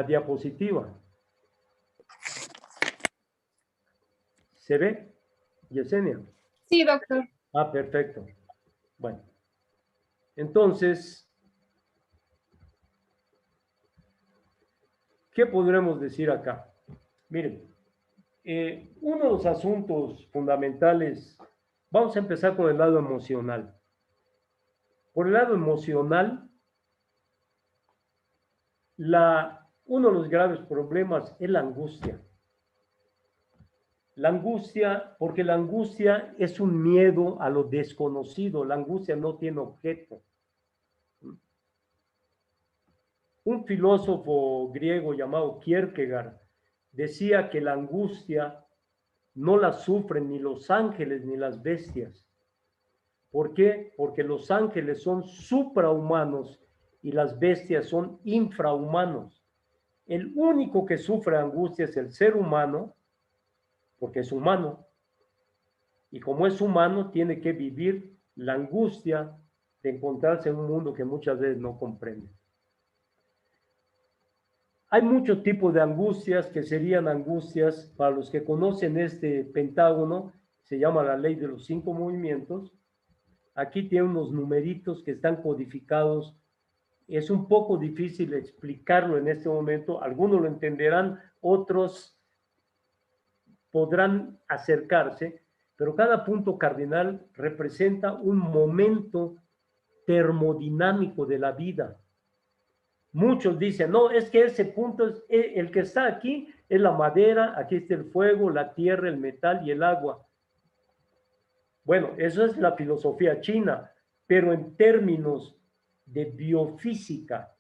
diapositiva. ¿Se ve, Yesenia? Sí, doctor. Ah, perfecto. Bueno, entonces, ¿qué podremos decir acá? Miren, uno de los asuntos fundamentales, vamos a empezar con el lado emocional. Por el lado emocional, uno de los graves problemas es la angustia. La angustia, porque la angustia es un miedo a lo desconocido, la angustia no tiene objeto. Un filósofo griego llamado Kierkegaard decía que la angustia no la sufren ni los ángeles ni las bestias. ¿Por qué? Porque los ángeles son suprahumanos y las bestias son infrahumanos. El único que sufre angustia es el ser humano, porque es humano. Y como es humano, tiene que vivir la angustia de encontrarse en un mundo que muchas veces no comprende. Hay muchos tipos de angustias que serían angustias, para los que conocen este pentágono, se llama la ley de los 5 movimientos. Aquí tiene unos numeritos que están codificados. Es un poco difícil explicarlo en este momento. Algunos lo entenderán, otros podrán acercarse, pero cada punto cardinal representa un momento termodinámico de la vida. Muchos dicen, no, es que ese punto, el que está aquí es la madera, aquí está el fuego, la tierra, el metal y el agua. Bueno, eso es la filosofía china, pero en términos de biofísica,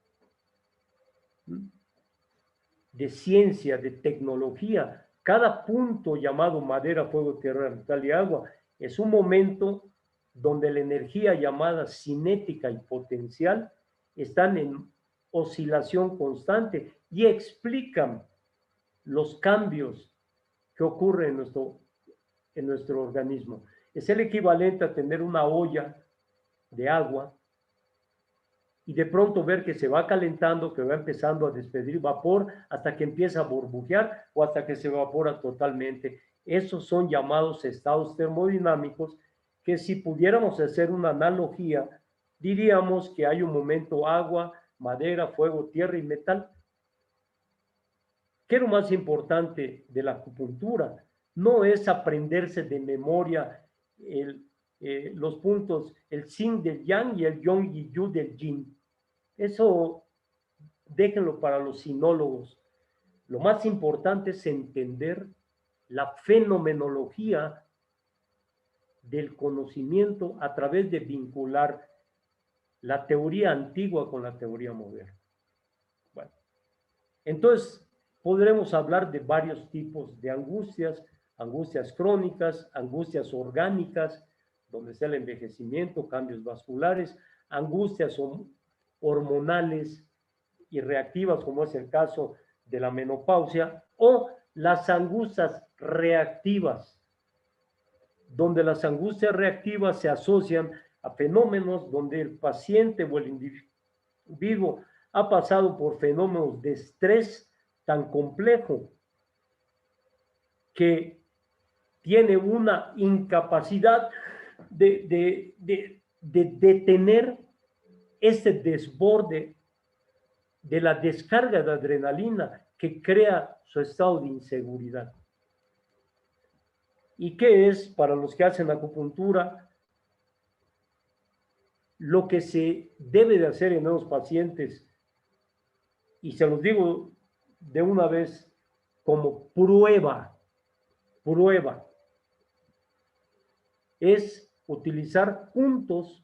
de ciencia, de tecnología, cada punto llamado madera, fuego, tierra, metal y agua es un momento donde la energía llamada cinética y potencial están en oscilación constante y explican los cambios que ocurren en nuestro organismo. Es el equivalente a tener una olla de agua y de pronto ver que se va calentando, que va empezando a despedir vapor hasta que empieza a burbujear o hasta que se evapora totalmente. Esos son llamados estados termodinámicos que, si pudiéramos hacer una analogía, diríamos que hay un momento agua, madera, fuego, tierra y metal. ¿Qué es lo más importante de la acupuntura? No es aprenderse de memoria los puntos, el yin del yang y el yong y yu del yin. Eso déjenlo para los sinólogos. Lo más importante es entender la fenomenología del conocimiento a través de vincular la teoría antigua con la teoría moderna. Bueno, entonces podremos hablar de varios tipos de angustias, angustias crónicas, angustias orgánicas, donde está el envejecimiento, cambios vasculares, angustias hormonales y reactivas, como es el caso de la menopausia, o las angustias reactivas, donde las angustias reactivas se asocian a fenómenos donde el paciente o el individuo ha pasado por fenómenos de estrés tan complejo que tiene una incapacidad de detener este desborde de la descarga de adrenalina que crea su estado de inseguridad. ¿Y qué es, para los que hacen acupuntura, lo que se debe de hacer en los pacientes? Y se los digo de una vez como prueba, es utilizar puntos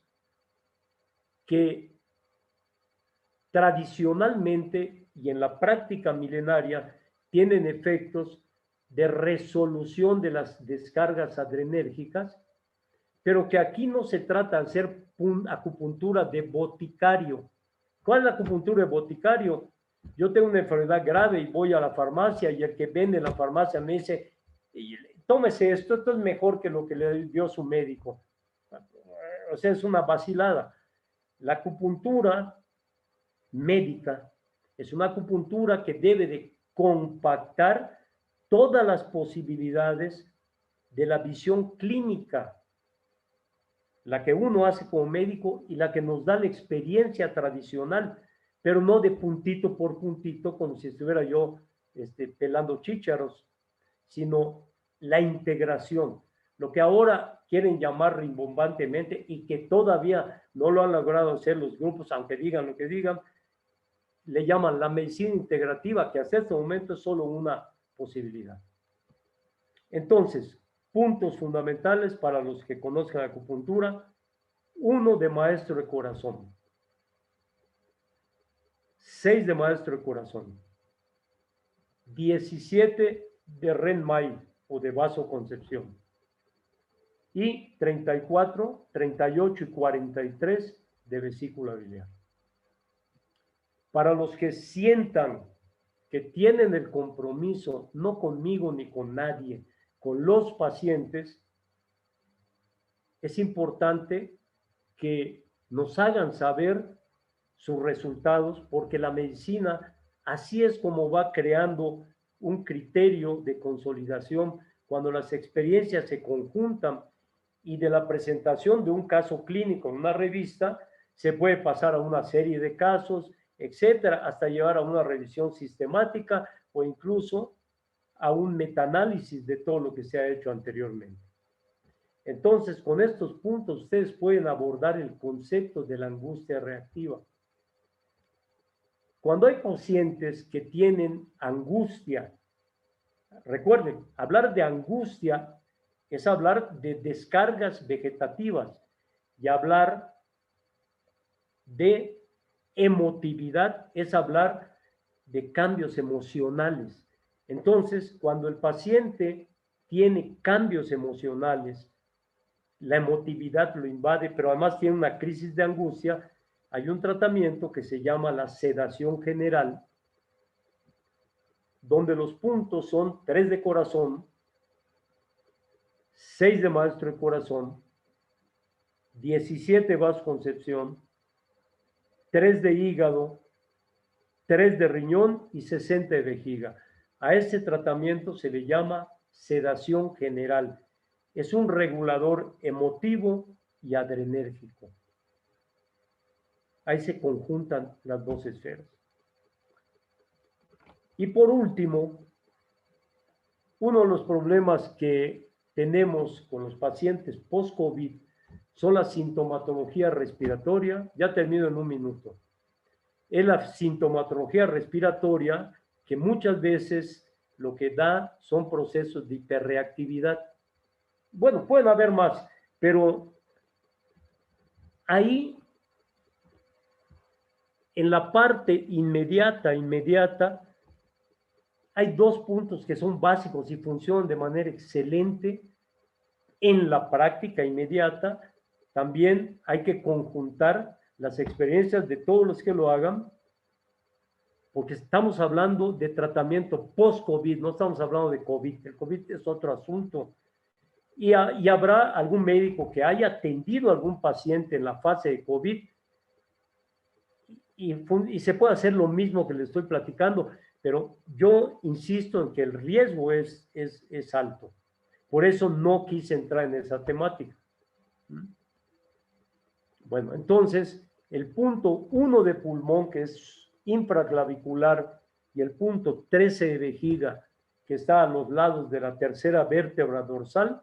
que tradicionalmente y en la práctica milenaria tienen efectos de resolución de las descargas adrenérgicas, pero que aquí no se trata de hacer acupuntura de boticario. ¿Cuál es la acupuntura de boticario? Yo tengo una enfermedad grave y voy a la farmacia y el que vende en la farmacia me dice, tómese esto, esto es mejor que lo que le dio su médico. O sea, es una vacilada. La acupuntura médica es una acupuntura que debe de compactar todas las posibilidades de la visión clínica, la que uno hace como médico y la que nos da la experiencia tradicional, pero no de puntito por puntito, como si estuviera yo pelando chícharos, sino la integración. Lo que ahora quieren llamar rimbombantemente y que todavía no lo han logrado hacer los grupos, aunque digan lo que digan, le llaman la medicina integrativa, que hasta este momento es solo una posibilidad. Entonces, puntos fundamentales para los que conozcan acupuntura: 1 de maestro de corazón, 6 de maestro de corazón, 17 de Renmai o de vasoconcepción y 34, 38 y 43 de vesícula biliar. Para los que sientan que tienen el compromiso, no conmigo ni con nadie, con los pacientes, es importante que nos hagan saber sus resultados, porque la medicina así es como va creando un criterio de consolidación cuando las experiencias se conjuntan, y de la presentación de un caso clínico en una revista se puede pasar a una serie de casos, etcétera, hasta llevar a una revisión sistemática o incluso a un metaanálisis de todo lo que se ha hecho anteriormente. Entonces, con estos puntos ustedes pueden abordar el concepto de la angustia reactiva. Cuando hay pacientes que tienen angustia, recuerden, hablar de angustia es hablar de descargas vegetativas, y hablar de emotividad es hablar de cambios emocionales. Entonces, cuando el paciente tiene cambios emocionales, la emotividad lo invade, pero además tiene una crisis de angustia, hay un tratamiento que se llama la sedación general, donde los puntos son 3 de corazón, 6 de maestro de corazón, 17 vasconcepción, 3 de hígado, 3 de riñón y 60 de vejiga. A este tratamiento se le llama sedación general. Es un regulador emotivo y adrenérgico. Ahí se conjuntan las dos esferas. Y por último, uno de los problemas que tenemos con los pacientes post-COVID son la sintomatología respiratoria. Ya termino en un minuto. Es la sintomatología respiratoria que muchas veces lo que da son procesos de hiperreactividad. Bueno, pueden haber más, pero ahí, en la parte inmediata, hay 2 puntos que son básicos y funcionan de manera excelente en la práctica inmediata. También hay que conjuntar las experiencias de todos los que lo hagan, porque estamos hablando de tratamiento post-COVID, no estamos hablando de COVID. El COVID es otro asunto. Y habrá algún médico que haya atendido a algún paciente en la fase de COVID y se puede hacer lo mismo que le estoy platicando, pero yo insisto en que el riesgo es alto. Por eso no quise entrar en esa temática. Bueno, entonces, el punto 1 de pulmón, que es infraclavicular, y el punto 13 de vejiga, que está a los lados de la tercera vértebra dorsal,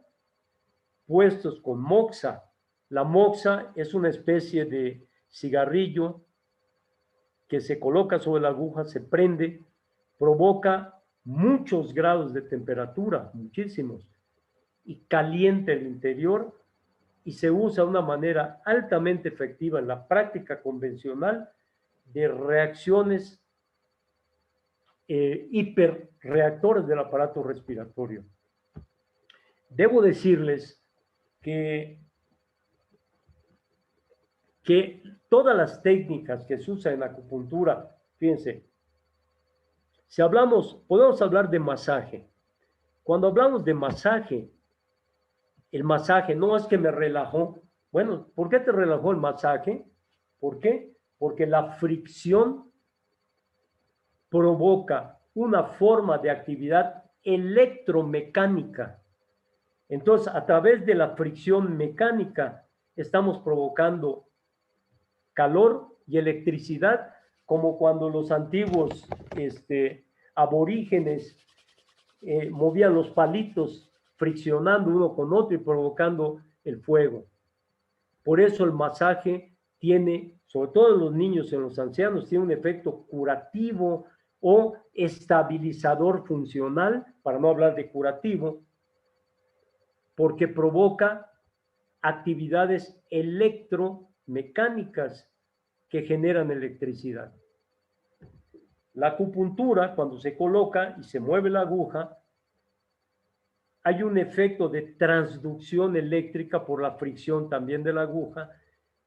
puestos con moxa. La moxa es una especie de cigarrillo que se coloca sobre la aguja, se prende, provoca muchos grados de temperatura, muchísimos, y calienta el interior, y se usa de una manera altamente efectiva en la práctica convencional de reacciones hiperreactores del aparato respiratorio. Debo decirles que todas las técnicas que se usan en acupuntura, fíjense, si hablamos, podemos hablar de masaje. Cuando hablamos de masaje, el masaje no es que me relajó. Bueno, ¿por qué te relajó el masaje? ¿Por qué? Porque la fricción provoca una forma de actividad electromecánica. Entonces, a través de la fricción mecánica, estamos provocando calor y electricidad, como cuando los antiguos aborígenes movían los palitos friccionando uno con otro y provocando el fuego. Por eso el masaje tiene, sobre todo en los niños y en los ancianos, tiene un efecto curativo o estabilizador funcional, para no hablar de curativo, porque provoca actividades electromecánicas que generan electricidad. La acupuntura, cuando se coloca y se mueve la aguja, hay un efecto de transducción eléctrica por la fricción también de la aguja,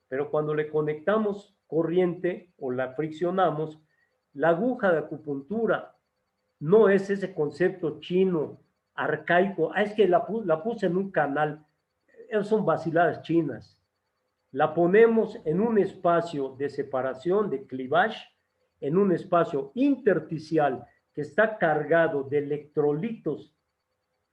pero cuando le conectamos corriente o la friccionamos, la aguja de acupuntura no es ese concepto chino, arcaico, es que la puse en un canal. Esas son vaciladas chinas. La ponemos en un espacio de separación, de clivage, en un espacio intersticial que está cargado de electrolitos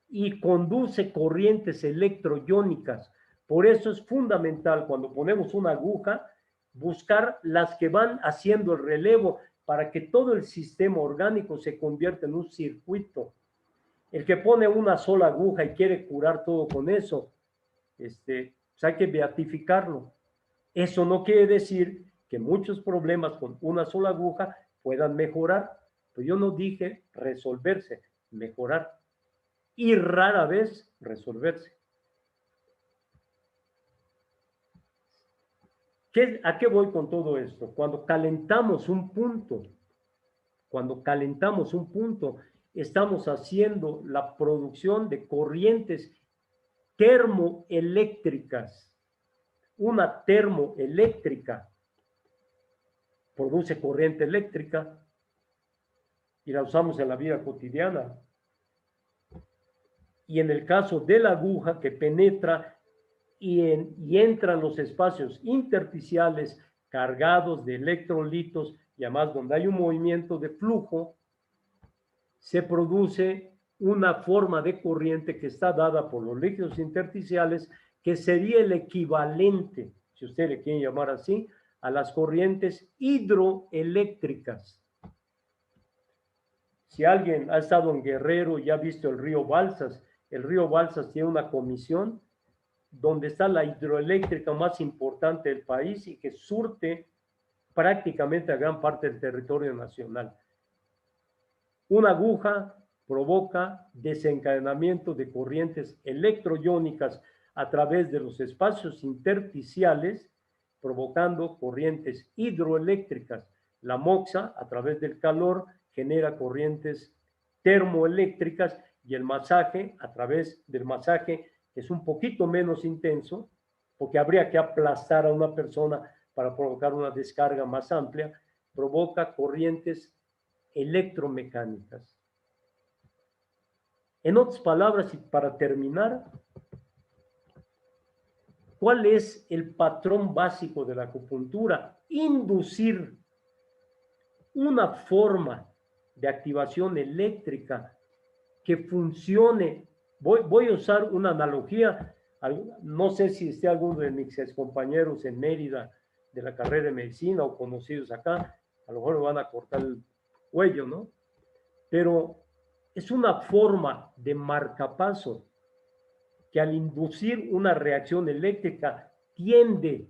y conduce corrientes electroiónicas. Por eso es fundamental cuando ponemos una aguja buscar las que van haciendo el relevo para que todo el sistema orgánico se convierta en un circuito. El que pone una sola aguja y quiere curar todo con eso, pues hay que beatificarlo. Eso no quiere decir que muchos problemas con una sola aguja puedan mejorar. Pues yo no dije resolverse, mejorar. Y rara vez resolverse. ¿A qué voy con todo esto? Cuando calentamos un punto, estamos haciendo la producción de corrientes termoeléctricas. Una termoeléctrica produce corriente eléctrica y la usamos en la vida cotidiana. Y en el caso de la aguja que penetra y entra en los espacios intersticiales cargados de electrolitos, y además donde hay un movimiento de flujo, se produce una forma de corriente que está dada por los líquidos intersticiales, que sería el equivalente, si usted le quiere llamar así, a las corrientes hidroeléctricas. Si alguien ha estado en Guerrero y ha visto el río Balsas tiene una comisión donde está la hidroeléctrica más importante del país y que surte prácticamente a gran parte del territorio nacional. Una aguja provoca desencadenamiento de corrientes electroiónicas a través de los espacios intersticiales, provocando corrientes hidroeléctricas. La moxa, a través del calor, genera corrientes termoeléctricas, y el masaje, a través del masaje, que es un poquito menos intenso, porque habría que aplastar a una persona para provocar una descarga más amplia, provoca corrientes electromecánicas. En otras palabras, y para terminar, ¿cuál es el patrón básico de la acupuntura? Inducir una forma de activación eléctrica que funcione. Voy a usar una analogía. No sé si esté alguno de mis compañeros en Mérida de la carrera de medicina o conocidos acá, a lo mejor me van a cortar el cuello, ¿no? Pero es una forma de marcapaso que al inducir una reacción eléctrica tiende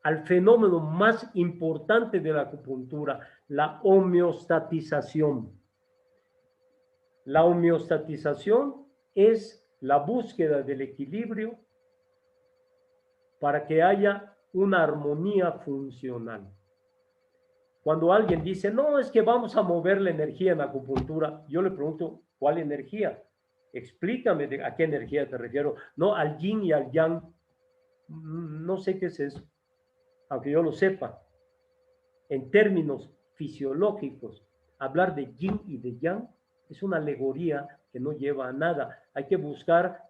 al fenómeno más importante de la acupuntura, la homeostatización. La homeostatización es la búsqueda del equilibrio para que haya una armonía funcional. Cuando alguien dice, no, es que vamos a mover la energía en acupuntura, yo le pregunto, ¿cuál energía? Explícame a qué energía te refiero. No al yin y al yang. No sé qué es eso, aunque yo lo sepa. En términos fisiológicos, hablar de yin y de yang es una alegoría que no lleva a nada. Hay que buscar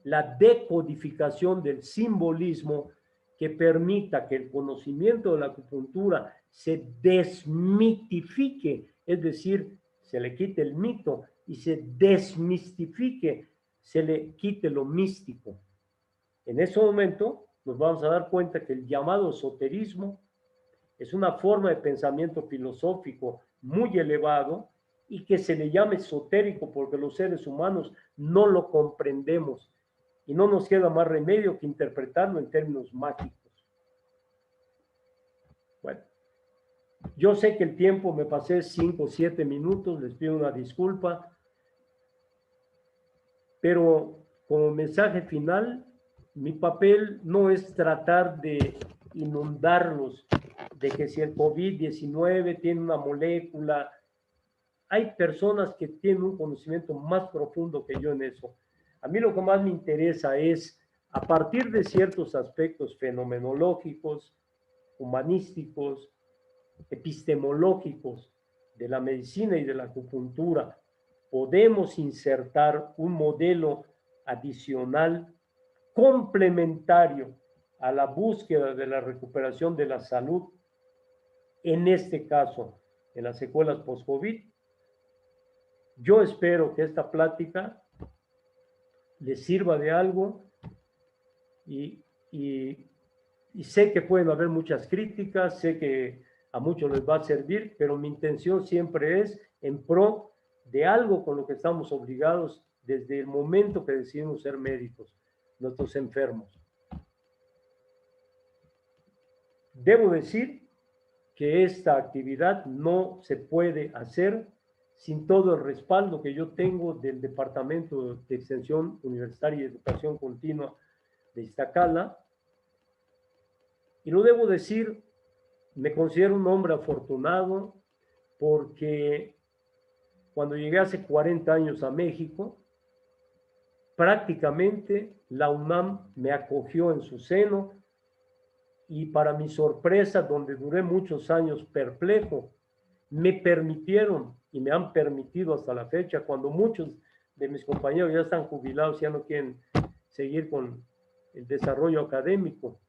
la decodificación del simbolismo que permita que el conocimiento de la acupuntura se desmitifique, es decir, se le quite el mito y se desmistifique, se le quite lo místico. En ese momento nos vamos a dar cuenta que el llamado esoterismo es una forma de pensamiento filosófico muy elevado y que se le llama esotérico porque los seres humanos no lo comprendemos y no nos queda más remedio que interpretarlo en términos mágicos. Bueno, yo sé que el tiempo me pasé 5 o 7 minutos, les pido una disculpa, pero como mensaje final, mi papel no es tratar de inundarlos de que si el COVID-19 tiene una molécula. Hay personas que tienen un conocimiento más profundo que yo en eso. A mí lo que más me interesa es, a partir de ciertos aspectos fenomenológicos, humanísticos, epistemológicos de la medicina y de la acupuntura, podemos insertar un modelo adicional complementario a la búsqueda de la recuperación de la salud, en este caso, en las secuelas post-COVID. Yo espero que esta plática les sirva de algo y sé que pueden haber muchas críticas, sé que a muchos les va a servir, pero mi intención siempre es en pro de algo con lo que estamos obligados desde el momento que decidimos ser médicos, nuestros enfermos. Debo decir que esta actividad no se puede hacer sin todo el respaldo que yo tengo del Departamento de Extensión Universitaria y Educación Continua de Iztacala. Y lo debo decir, me considero un hombre afortunado porque cuando llegué hace 40 años a México, prácticamente la UNAM me acogió en su seno y para mi sorpresa, donde duré muchos años perplejo, me permitieron y me han permitido hasta la fecha, cuando muchos de mis compañeros ya están jubilados, ya no quieren seguir con el desarrollo académico,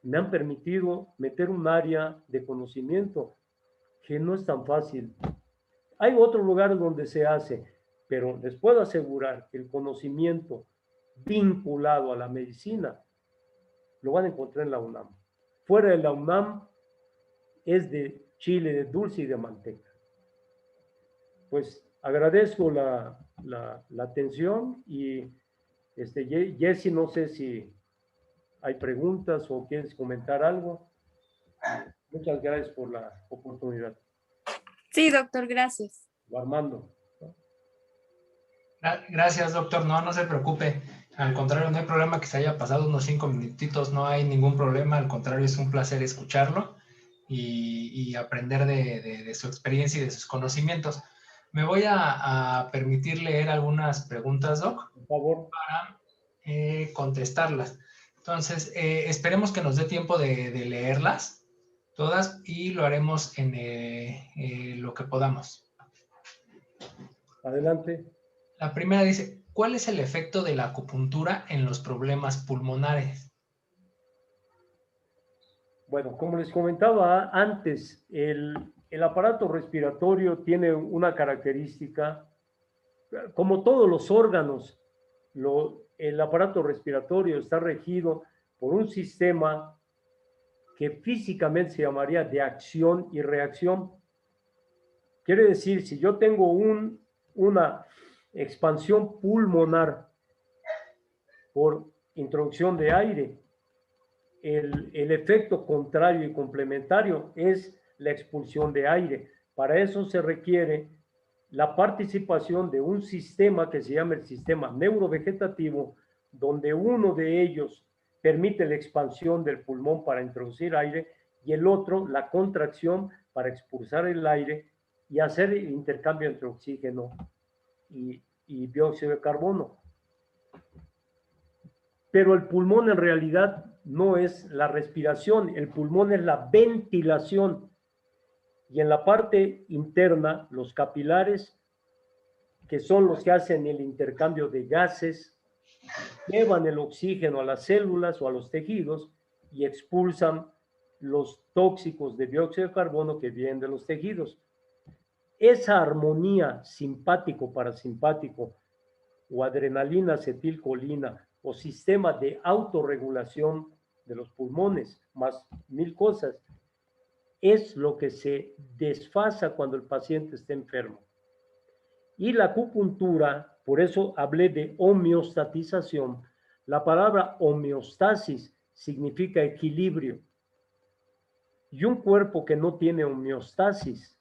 me han permitido meter un área de conocimiento que no es tan fácil. Hay otros lugares donde se hace, pero les puedo asegurar que el conocimiento vinculado a la medicina lo van a encontrar en la UNAM. Fuera de la UNAM es de chile, de dulce y de manteca. Pues agradezco la atención y Jessy, no sé si hay preguntas o quieres comentar algo. Muchas gracias por la oportunidad. Sí, doctor, gracias. O Armando. Gracias, doctor. No se preocupe. Al contrario, no hay problema que se haya pasado unos 5 minutitos, no hay ningún problema. Al contrario, es un placer escucharlo y aprender de su experiencia y de sus conocimientos. Me voy a permitir leer algunas preguntas, Doc, por favor, para contestarlas. Entonces, esperemos que nos dé tiempo de leerlas todas y lo haremos en lo que podamos. Adelante. La primera dice, ¿cuál es el efecto de la acupuntura en los problemas pulmonares? Bueno, como les comentaba antes, el aparato respiratorio tiene una característica, como todos los órganos, el aparato respiratorio está regido por un sistema que físicamente se llamaría de acción y reacción. Quiere decir, si yo tengo una expansión pulmonar por introducción de aire, el efecto contrario y complementario es la expulsión de aire. Para eso se requiere la participación de un sistema que se llama el sistema neurovegetativo, donde uno de ellos permite la expansión del pulmón para introducir aire y el otro la contracción para expulsar el aire y hacer el intercambio entre oxígeno y dióxido de carbono. Pero el pulmón en realidad no es la respiración, el pulmón es la ventilación. Y en la parte interna, los capilares, que son los que hacen el intercambio de gases, llevan el oxígeno a las células o a los tejidos y expulsan los tóxicos de dióxido de carbono que vienen de los tejidos. Esa armonía simpático-parasimpático o adrenalina, acetilcolina o sistema de autorregulación de los pulmones, más 1000 cosas, es lo que se desfasa cuando el paciente está enfermo. Y la acupuntura, por eso hablé de homeostatización, la palabra homeostasis significa equilibrio. Y un cuerpo que no tiene homeostasis,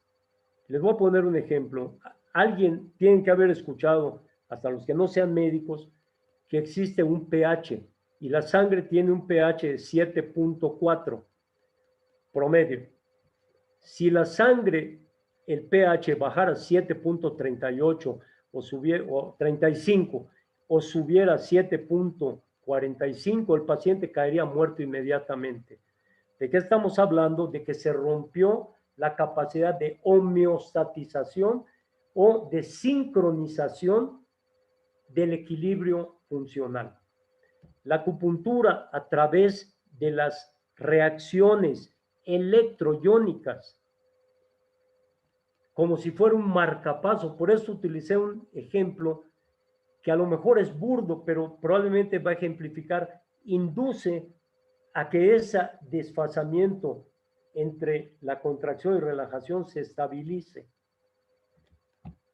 les voy a poner un ejemplo. Alguien tiene que haber escuchado, hasta los que no sean médicos, que existe un pH y la sangre tiene un pH de 7.4 promedio. Si la sangre, el pH bajara a 7.38 o 35 o subiera a 7.45, el paciente caería muerto inmediatamente. ¿De qué estamos hablando? De que se rompió la capacidad de homeostatización o de sincronización del equilibrio funcional. La acupuntura, a través de las reacciones electroiónicas, como si fuera un marcapaso. Por eso utilicé un ejemplo que a lo mejor es burdo, pero probablemente va a ejemplificar, induce a que ese desfasamiento entre la contracción y relajación se estabilice.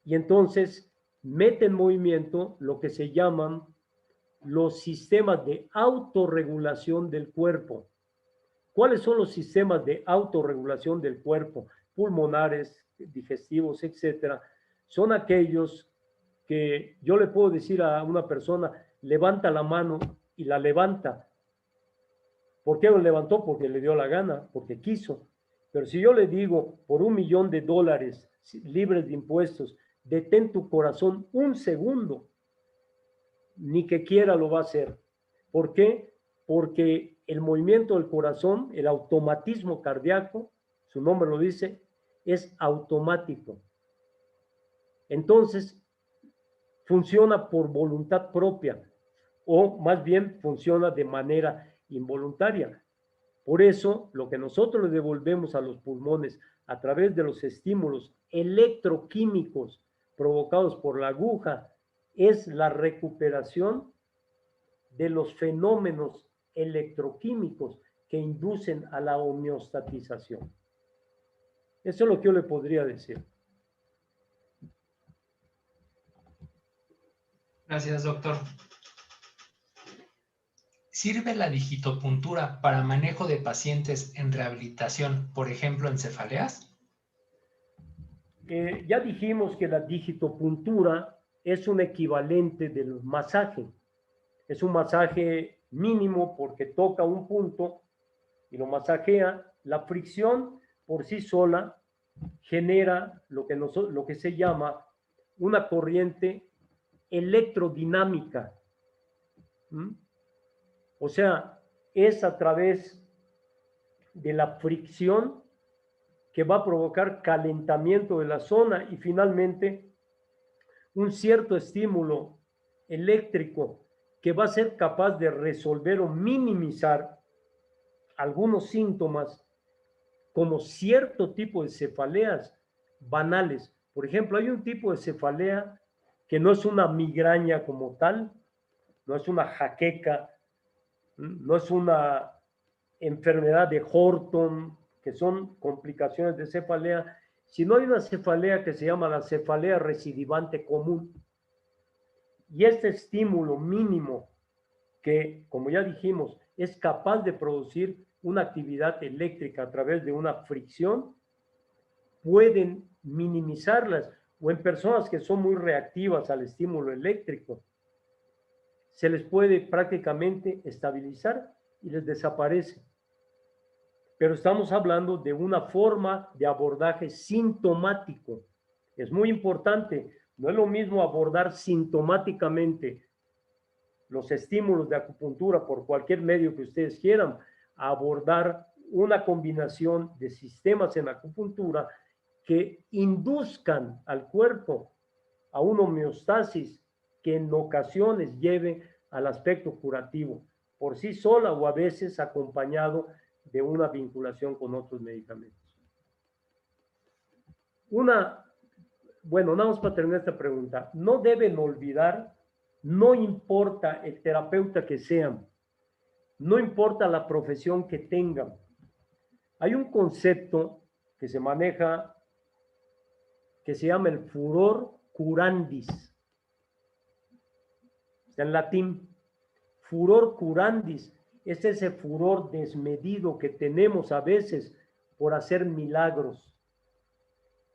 Y entonces mete en movimiento lo que se llaman los sistemas de autorregulación del cuerpo. ¿Cuáles son los sistemas de autorregulación del cuerpo? Pulmonares, digestivos, etcétera. Son aquellos que yo le puedo decir a una persona, levanta la mano y la levanta. ¿Por qué lo levantó? Porque le dio la gana, porque quiso. Pero si yo le digo, por $1,000,000 libres de impuestos, detén tu corazón un segundo, ni que quiera lo va a hacer. ¿Por qué? Porque el movimiento del corazón, el automatismo cardíaco, su nombre lo dice, es automático. Entonces, funciona por voluntad propia, o más bien funciona de manera involuntaria. Por eso, lo que nosotros le devolvemos a los pulmones a través de los estímulos electroquímicos provocados por la aguja es la recuperación de los fenómenos electroquímicos que inducen a la homeostatización. Eso es lo que yo le podría decir. Gracias, doctor. ¿Sirve la digitopuntura para manejo de pacientes en rehabilitación, por ejemplo, en cefaleas? Ya dijimos que la digitopuntura es un equivalente del masaje. Es un masaje mínimo porque toca un punto y lo masajea. La fricción por sí sola genera lo que se llama una corriente electrodinámica. O sea, es a través de la fricción que va a provocar calentamiento de la zona y finalmente un cierto estímulo eléctrico que va a ser capaz de resolver o minimizar algunos síntomas como cierto tipo de cefaleas banales. Por ejemplo, hay un tipo de cefalea que no es una migraña como tal, no es una jaqueca, no es una enfermedad de Horton, que son complicaciones de cefalea, sino hay una cefalea que se llama la cefalea recidivante común. Y este estímulo mínimo que, como ya dijimos, es capaz de producir una actividad eléctrica a través de una fricción, pueden minimizarlas, o en personas que son muy reactivas al estímulo eléctrico, se les puede prácticamente estabilizar y les desaparece. pero estamos hablando de una forma de abordaje sintomático. Es muy importante, no es lo mismo abordar sintomáticamente los estímulos de acupuntura por cualquier medio que ustedes quieran, a abordar una combinación de sistemas en acupuntura que induzcan al cuerpo a una homeostasis que en ocasiones lleve al aspecto curativo, por sí sola o a veces acompañado de una vinculación con otros medicamentos. Bueno, nada más para terminar esta pregunta, no deben olvidar, no importa el terapeuta que sean, no importa la profesión que tengan, hay un concepto que se maneja que se llama el furor curandis. Está en latín. Furor curandis es ese furor desmedido que tenemos a veces por hacer milagros.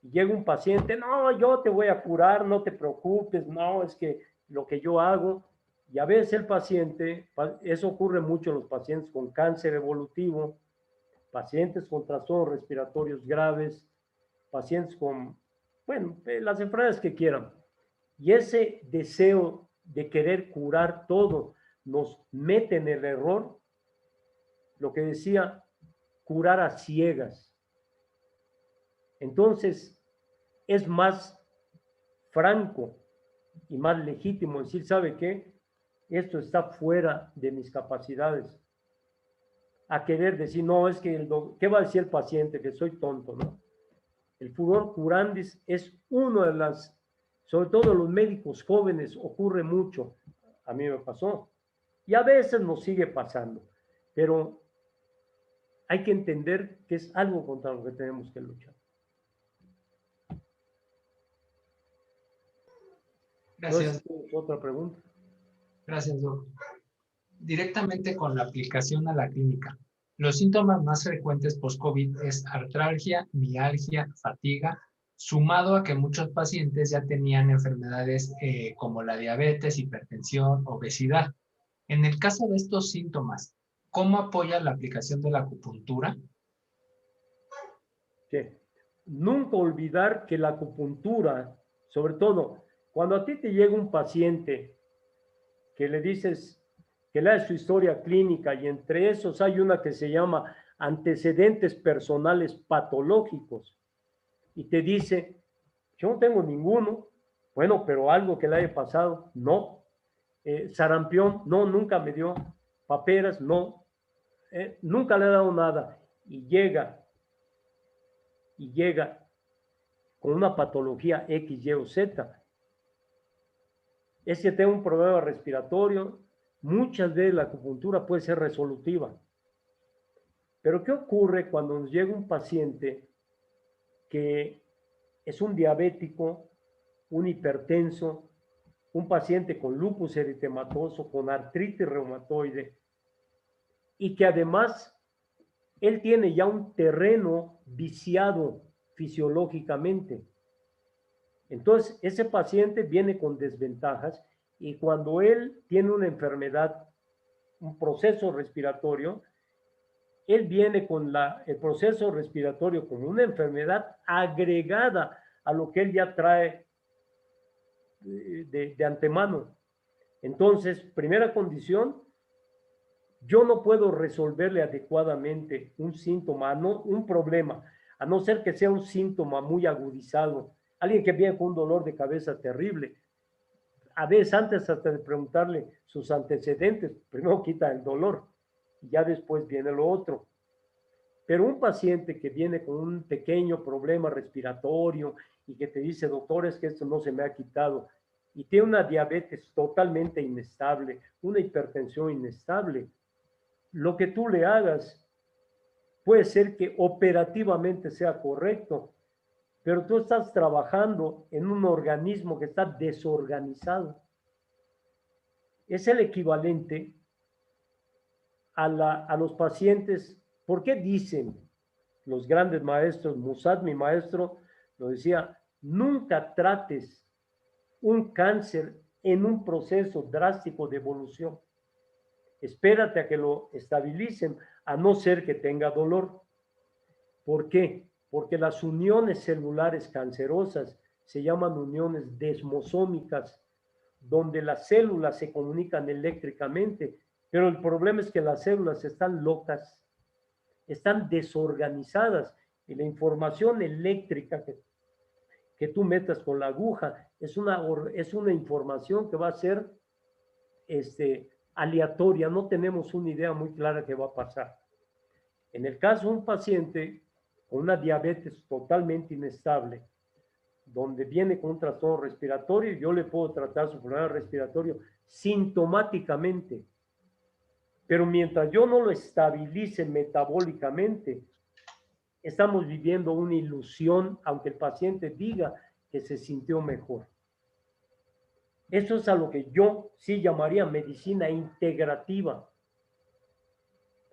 Y llega un paciente, no, yo te voy a curar, no te preocupes, no, es que lo que yo hago. Y a veces el paciente, eso ocurre mucho en los pacientes con cáncer evolutivo, pacientes con trastornos respiratorios graves, pacientes con, bueno, las enfermedades que quieran. Y ese deseo de querer curar todo nos mete en el error, lo que decía, curar a ciegas. Entonces, es más franco y más legítimo decir, ¿sabe qué? Esto está fuera de mis capacidades. A querer decir, no, es que ¿qué va a decir el paciente? Que soy tonto, ¿no? El furor curandis es uno de las, sobre todo los médicos jóvenes, ocurre mucho. A mí me pasó. Y a veces nos sigue pasando. Pero hay que entender que es algo contra lo que tenemos que luchar. Gracias. Otra pregunta. Gracias, doctor. Directamente con la aplicación a la clínica. Los síntomas más frecuentes post-COVID es artralgia, mialgia, fatiga, sumado a que muchos pacientes ya tenían enfermedades como la diabetes, hipertensión, obesidad. En el caso de estos síntomas, ¿cómo apoya la aplicación de la acupuntura? Sí. Nunca olvidar que la acupuntura, sobre todo, cuando a ti te llega un paciente que le dices que lea su historia clínica y entre esos hay una que se llama antecedentes personales patológicos y te dice, yo no tengo ninguno, bueno, pero algo que le haya pasado, no. Sarampión, no, nunca me dio. Paperas, no. Nunca le he dado nada. Y llega con una patología X, Y o Z. Es que tengo un problema respiratorio. Muchas veces la acupuntura puede ser resolutiva. Pero ¿qué ocurre cuando nos llega un paciente que es un diabético, un hipertenso, un paciente con lupus eritematoso, con artritis reumatoide, y que además él tiene ya un terreno viciado fisiológicamente? Entonces, ese paciente viene con desventajas y cuando él tiene una enfermedad, un proceso respiratorio, él viene con el proceso respiratorio como una enfermedad agregada a lo que él ya trae de antemano. Entonces, primera condición, yo no puedo resolverle adecuadamente un síntoma, un problema, a no ser que sea un síntoma muy agudizado. Alguien que viene con un dolor de cabeza terrible, a veces antes hasta de preguntarle sus antecedentes, primero quita el dolor y ya después viene lo otro. Pero un paciente que viene con un pequeño problema respiratorio y que te dice, doctor, es que esto no se me ha quitado, y tiene una diabetes totalmente inestable, una hipertensión inestable, lo que tú le hagas puede ser que operativamente sea correcto, pero tú estás trabajando en un organismo que está desorganizado. Es el equivalente a los pacientes. ¿Por qué dicen los grandes maestros? Musad, mi maestro, lo decía, nunca trates un cáncer en un proceso drástico de evolución. Espérate a que lo estabilicen, a no ser que tenga dolor. ¿Por qué? Porque las uniones celulares cancerosas se llaman uniones desmosómicas, donde las células se comunican eléctricamente, pero el problema es que las células están locas, están desorganizadas, y la información eléctrica que tú metas con la aguja es una información que va a ser aleatoria, no tenemos una idea muy clara qué va a pasar. En el caso de un paciente con una diabetes totalmente inestable, donde viene con un trastorno respiratorio, yo le puedo tratar su problema respiratorio sintomáticamente, pero mientras yo no lo estabilice metabólicamente, estamos viviendo una ilusión, aunque el paciente diga que se sintió mejor. Eso es a lo que yo sí llamaría medicina integrativa.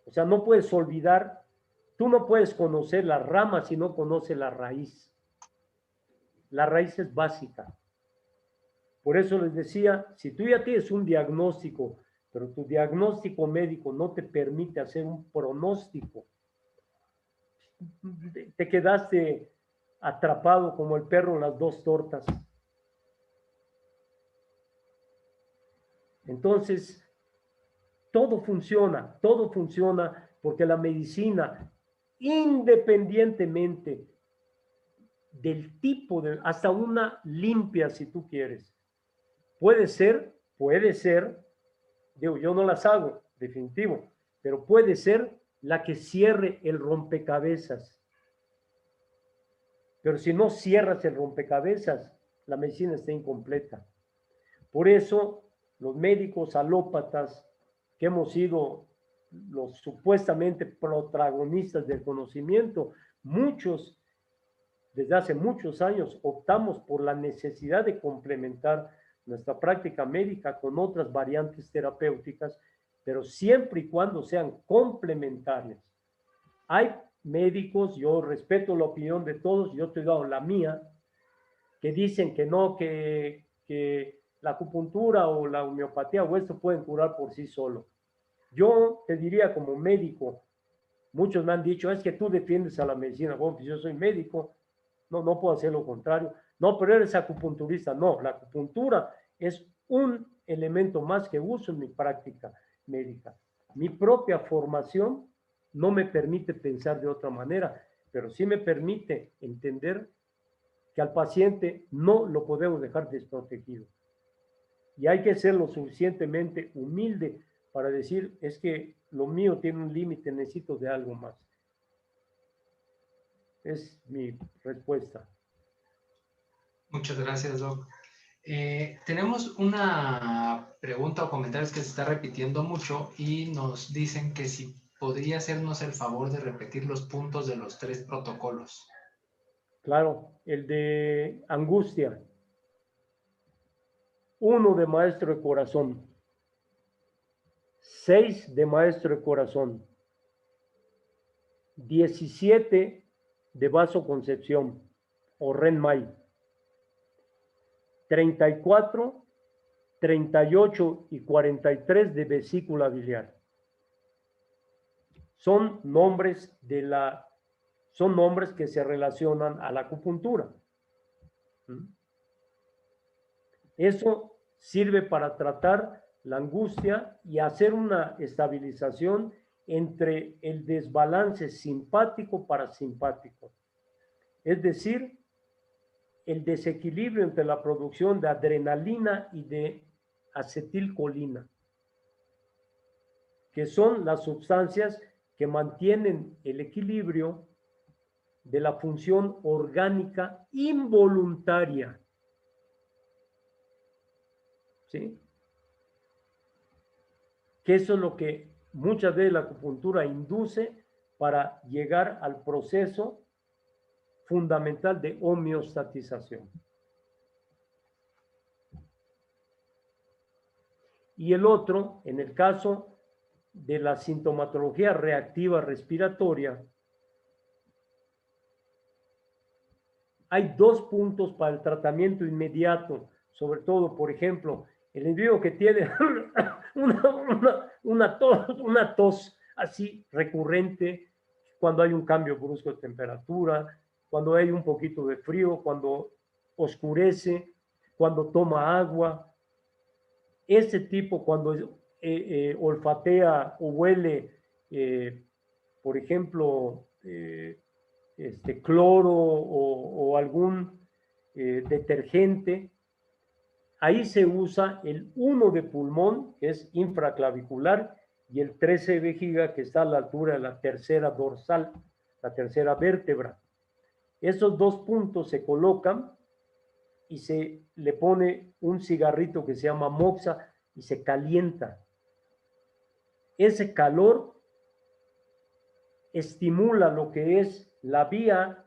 O sea, no puedes olvidar, tú no puedes conocer la rama si no conoces la raíz. La raíz es básica. Por eso les decía, si tú ya tienes un diagnóstico, pero tu diagnóstico médico no te permite hacer un pronóstico, te quedaste atrapado como el perro en las dos tortas. Entonces, todo funciona porque la medicina, independientemente del tipo de, hasta una limpia si tú quieres, puede ser, digo, yo no las hago, definitivo, pero puede ser la que cierre el rompecabezas. Pero si no cierras el rompecabezas, la medicina está incompleta. Por eso, los médicos alópatas, que hemos sido los supuestamente protagonistas del conocimiento, muchos, desde hace muchos años, optamos por la necesidad de complementar nuestra práctica médica con otras variantes terapéuticas, pero siempre y cuando sean complementarias. Hay médicos, yo respeto la opinión de todos, yo te he dado la mía, que dicen que no, que la acupuntura o la homeopatía o esto pueden curar por sí solo. Yo te diría como médico, muchos me han dicho, es que tú defiendes a la medicina. Bueno, pues yo soy médico, no puedo hacer lo contrario. No, pero eres acupunturista. No, la acupuntura es un elemento más que uso en mi práctica médica. Mi propia formación no me permite pensar de otra manera, pero sí me permite entender que al paciente no lo podemos dejar desprotegido. Y hay que ser lo suficientemente humilde para decir, es que lo mío tiene un límite, necesito de algo más. Es mi respuesta. Muchas gracias, Doc. Tenemos una pregunta o comentarios que se está repitiendo mucho y nos dicen que si podría hacernos el favor de repetir los puntos de los 3 protocolos. Claro, el de angustia. 1 de maestro de corazón. 6 de maestro de corazón. 17 de vasoconcepción o Renmai. 34, 38 y 43 de vesícula biliar. Son nombres que se relacionan a la acupuntura. Eso sirve para tratar la angustia y hacer una estabilización entre el desbalance simpático-parasimpático. Es decir, el desequilibrio entre la producción de adrenalina y de acetilcolina, que son las sustancias que mantienen el equilibrio de la función orgánica involuntaria. ¿Sí? Que eso es lo que muchas veces la acupuntura induce para llegar al proceso fundamental de homeostatización. Y el otro, en el caso de la sintomatología reactiva respiratoria, hay 2 puntos para el tratamiento inmediato, sobre todo, por ejemplo, el individuo que tiene una tos así recurrente, cuando hay un cambio brusco de temperatura, cuando hay un poquito de frío, cuando oscurece, cuando toma agua. Ese tipo, cuando olfatea o huele, por ejemplo, cloro o algún detergente, ahí se usa el 1 de pulmón, que es infraclavicular, y el 13 de vejiga, que está a la altura de la tercera dorsal, la tercera vértebra. Esos dos puntos se colocan y se le pone un cigarrito que se llama moxa y se calienta. Ese calor estimula lo que es la vía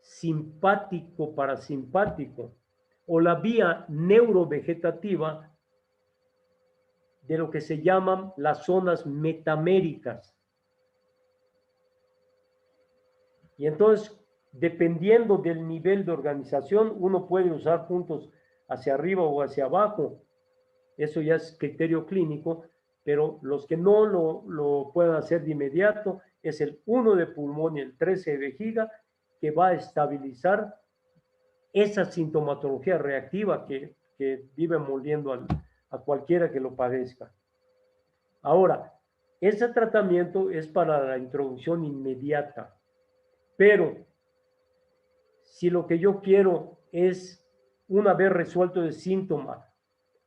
simpático-parasimpático o la vía neurovegetativa de lo que se llaman las zonas metaméricas. Y entonces, dependiendo del nivel de organización, uno puede usar puntos hacia arriba o hacia abajo. Eso ya es criterio clínico, pero los que no lo puedan hacer de inmediato es el 1 de pulmón y el 13 de vejiga, que va a estabilizar esa sintomatología reactiva que vive moliendo a cualquiera que lo padezca. Ahora, ese tratamiento es para la introducción inmediata, pero si lo que yo quiero es, una vez resuelto el síntoma,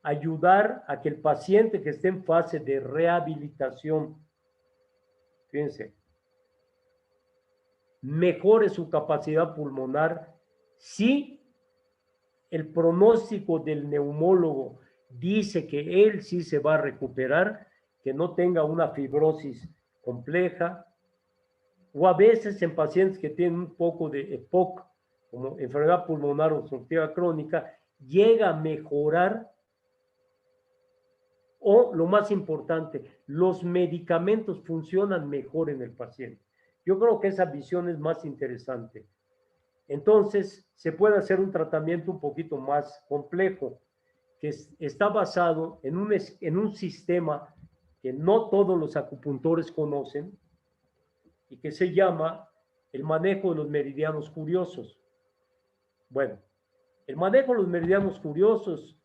ayudar a que el paciente que esté en fase de rehabilitación, fíjense, mejore su capacidad pulmonar, si el pronóstico del neumólogo dice que él sí se va a recuperar, que no tenga una fibrosis compleja, o a veces en pacientes que tienen un poco de EPOC, como enfermedad pulmonar obstructiva crónica, llega a mejorar. O lo más importante, los medicamentos funcionan mejor en el paciente. Yo creo que esa visión es más interesante. Entonces, se puede hacer un tratamiento un poquito más complejo, que está basado en un sistema que no todos los acupuntores conocen y que se llama el manejo de los meridianos curiosos. Bueno, el manejo de los meridianos curiosos,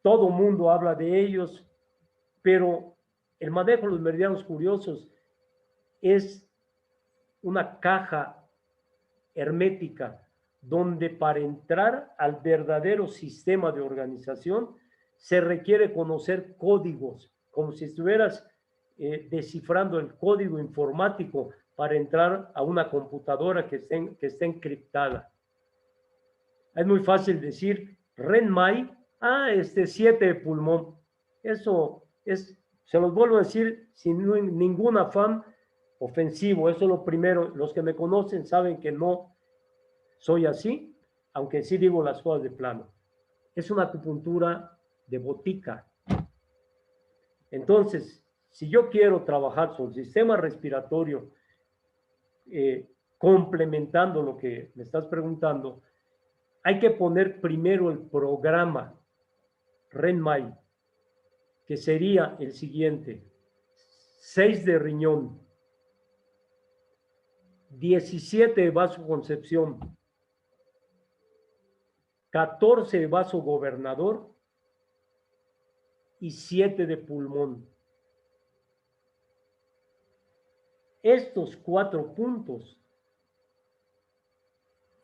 todo mundo habla de ellos, pero el manejo de los meridianos curiosos es una caja hermética donde para entrar al verdadero sistema de organización se requiere conocer códigos, como si estuvieras descifrando el código informático para entrar a una computadora que esté encriptada. Es muy fácil decir RENMAI, 7 de pulmón. Eso es, se los vuelvo a decir sin ningún afán ofensivo. Eso es lo primero. Los que me conocen saben que no soy así, aunque sí digo las cosas de plano. Es una acupuntura de botica. Entonces, si yo quiero trabajar sobre el sistema respiratorio, complementando lo que me estás preguntando, hay que poner primero el programa RENMAI, que sería el siguiente: 6 de riñón, 17 de vasoconcepción, 14 de vaso gobernador y 7 de pulmón. Estos 4 puntos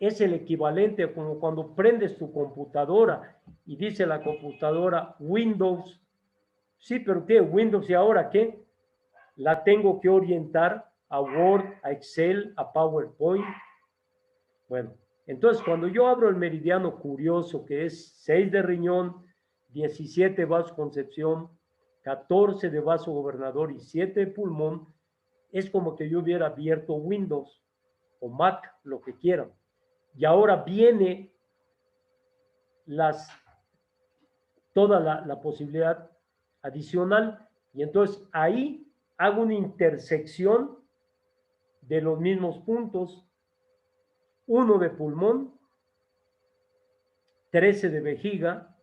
es el equivalente a como cuando prendes tu computadora y dice la computadora Windows. Sí, pero ¿qué? Windows, ¿y ahora qué? La tengo que orientar a Word, a Excel, a PowerPoint. Bueno, entonces cuando yo abro el meridiano curioso, que es 6 de riñón, 17 de vasoconcepción, 14 de vaso gobernador y 7 de pulmón, es como que yo hubiera abierto Windows o Mac, lo que quieran. Y ahora viene toda la posibilidad adicional, y entonces ahí hago una intersección de los mismos puntos: 1 de pulmón, 13 de vejiga,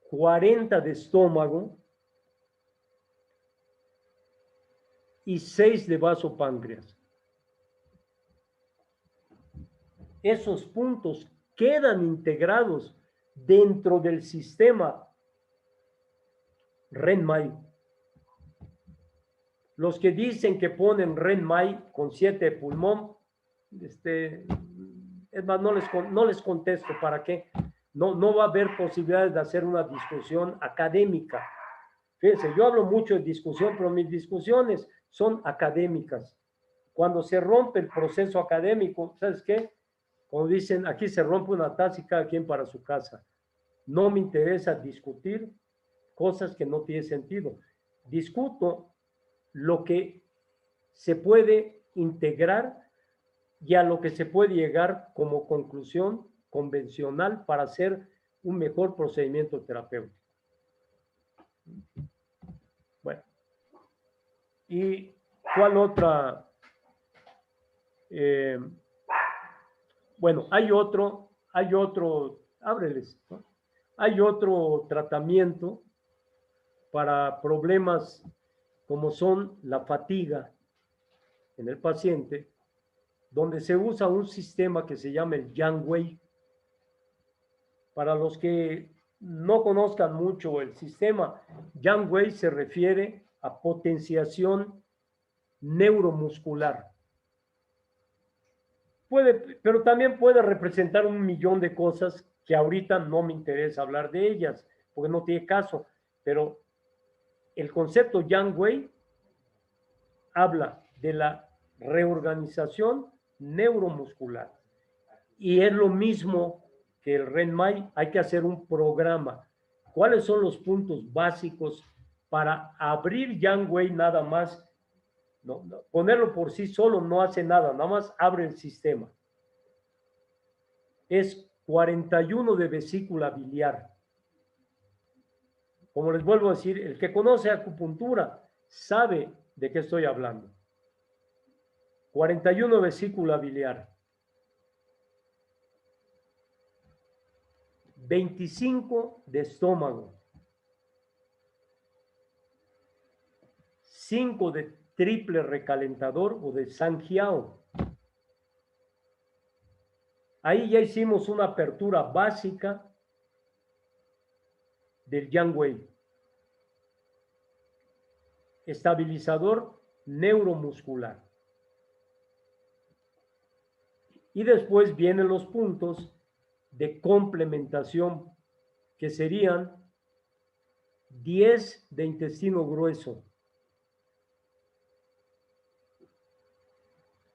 40 de estómago y 6 de vasopáncreas. Esos puntos quedan integrados dentro del sistema Ren-Mai. Los que dicen que ponen Ren-Mai con 7 de pulmón, es más, no les contesto, ¿para qué? No va a haber posibilidades de hacer una discusión académica. Fíjense, yo hablo mucho de discusión, pero mis discusiones son académicas. Cuando se rompe el proceso académico, ¿sabes qué? Como dicen, aquí se rompe una taza y cada quien para su casa. No me interesa discutir cosas que no tienen sentido. Discuto lo que se puede integrar y a lo que se puede llegar como conclusión convencional para hacer un mejor procedimiento terapéutico. Bueno, ¿y cuál otra? Bueno, hay otro, ábreles, ¿no? Hay otro tratamiento para problemas como son la fatiga en el paciente, donde se usa un sistema que se llama el Yang Wei. Para los que no conozcan mucho el sistema, Yang Wei se refiere a potenciación neuromuscular. Pero también puede representar un millón de cosas que ahorita no me interesa hablar de ellas, porque no tiene caso. Pero el concepto Yang Wei habla de la reorganización neuromuscular. Y es lo mismo que el Ren-Mai, hay que hacer un programa. ¿Cuáles son los puntos básicos para abrir Yang Wei nada más? No, ponerlo por sí solo no hace nada, nada más abre el sistema. Es 41 de vesícula biliar. Como les vuelvo a decir, el que conoce acupuntura sabe de qué estoy hablando. 41 vesícula biliar. 25 de estómago. 5 de triple recalentador o de Sanjiao. Ahí ya hicimos una apertura básica del Yang Wei. Estabilizador neuromuscular. Y después vienen los puntos de complementación, que serían 10 de intestino grueso,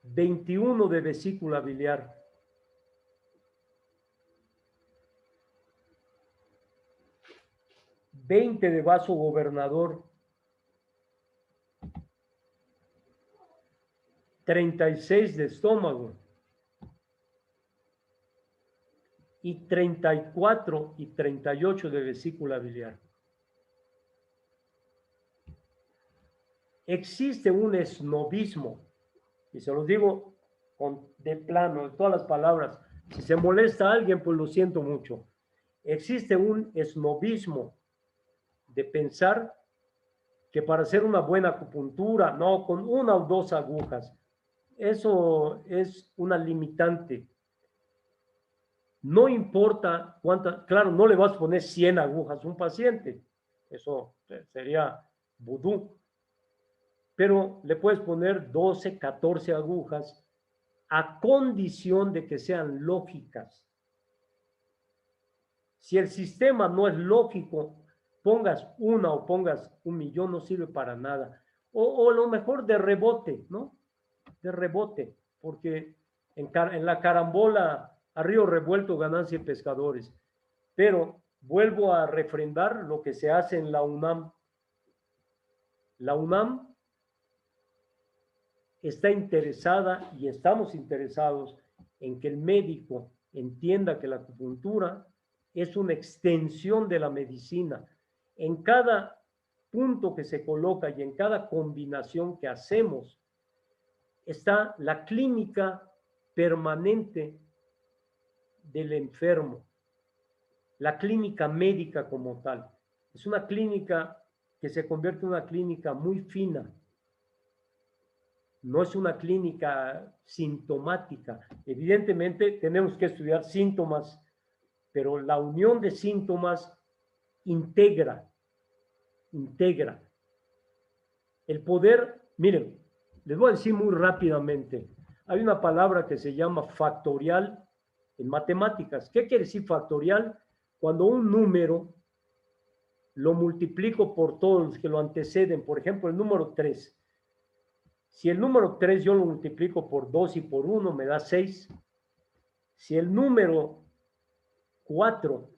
21 de vesícula biliar, 20 de vaso gobernador, 36 de estómago y 34 y 38 de vesícula biliar. Existe un esnobismo, y se los digo de plano, de todas las palabras. Si se molesta a alguien, pues lo siento mucho. Existe un esnobismo de pensar que para hacer una buena acupuntura, no, con 1 o 2 agujas, eso es una limitante. No importa cuántas, claro, no le vas a poner 100 agujas a un paciente, eso sería vudú, pero le puedes poner 12, 14 agujas a condición de que sean lógicas. Si el sistema no es lógico, pongas 1 o pongas 1.000.000, no sirve para nada. O lo mejor de rebote, ¿no? De rebote, porque en la carambola, a río revuelto, ganancia de pescadores. Pero vuelvo a refrendar lo que se hace en la UNAM. La UNAM está interesada y estamos interesados en que el médico entienda que la acupuntura es una extensión de la medicina. En cada punto que se coloca y en cada combinación que hacemos está la clínica permanente del enfermo, la clínica médica como tal. Es una clínica que se convierte en una clínica muy fina, no es una clínica sintomática. Evidentemente tenemos que estudiar síntomas, pero la unión de síntomas integra. El poder, miren, les voy a decir muy rápidamente, hay una palabra que se llama factorial en matemáticas. ¿Qué quiere decir factorial? Cuando un número lo multiplico por todos los que lo anteceden, por ejemplo, el número 3. Si el número 3 yo lo multiplico por 2 y por 1, me da 6. Si el número 4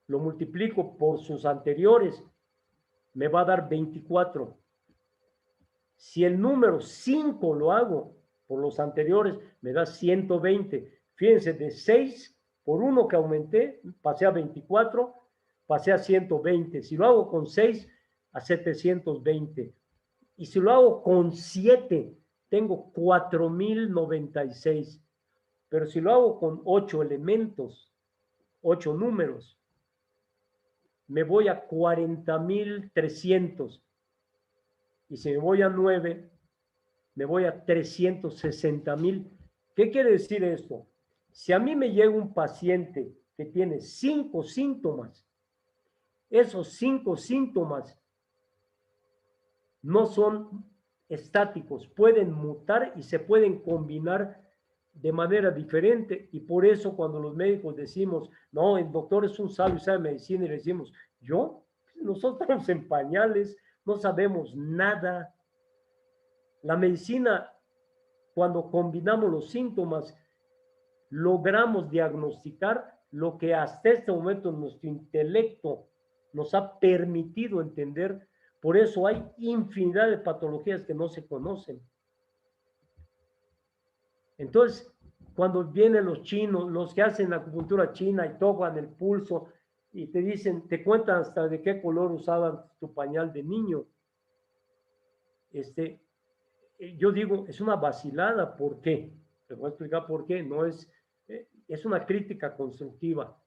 lo multiplico por sus anteriores, me va a dar 24. Si el número 5 lo hago por los anteriores, me da 120. Fíjense, de 6 por 1 que aumenté, pasé a 24, pasé a 120. Si lo hago con 6, a 720. Y si lo hago con 7, tengo 4096. Pero si lo hago con 8 elementos, 8 números, me voy a 40,300. Y si me voy a 9, me voy a 360,000. ¿Qué quiere decir esto? Si a mí me llega un paciente que tiene 5 síntomas, esos 5 síntomas no son estáticos, pueden mutar y se pueden combinar de manera diferente. Y por eso cuando los médicos decimos, no, el doctor es un sabio, sabe medicina, y le decimos, nosotros estamos en pañales, no sabemos nada. La medicina, cuando combinamos los síntomas, logramos diagnosticar lo que hasta este momento nuestro intelecto nos ha permitido entender. Por eso hay infinidad de patologías que no se conocen. Entonces, cuando vienen los chinos, los que hacen la acupuntura china y tocan el pulso y te dicen, te cuentan hasta de qué color usaban tu pañal de niño. Yo digo, es una vacilada. ¿Por qué? Te voy a explicar por qué. No es una crítica constructiva.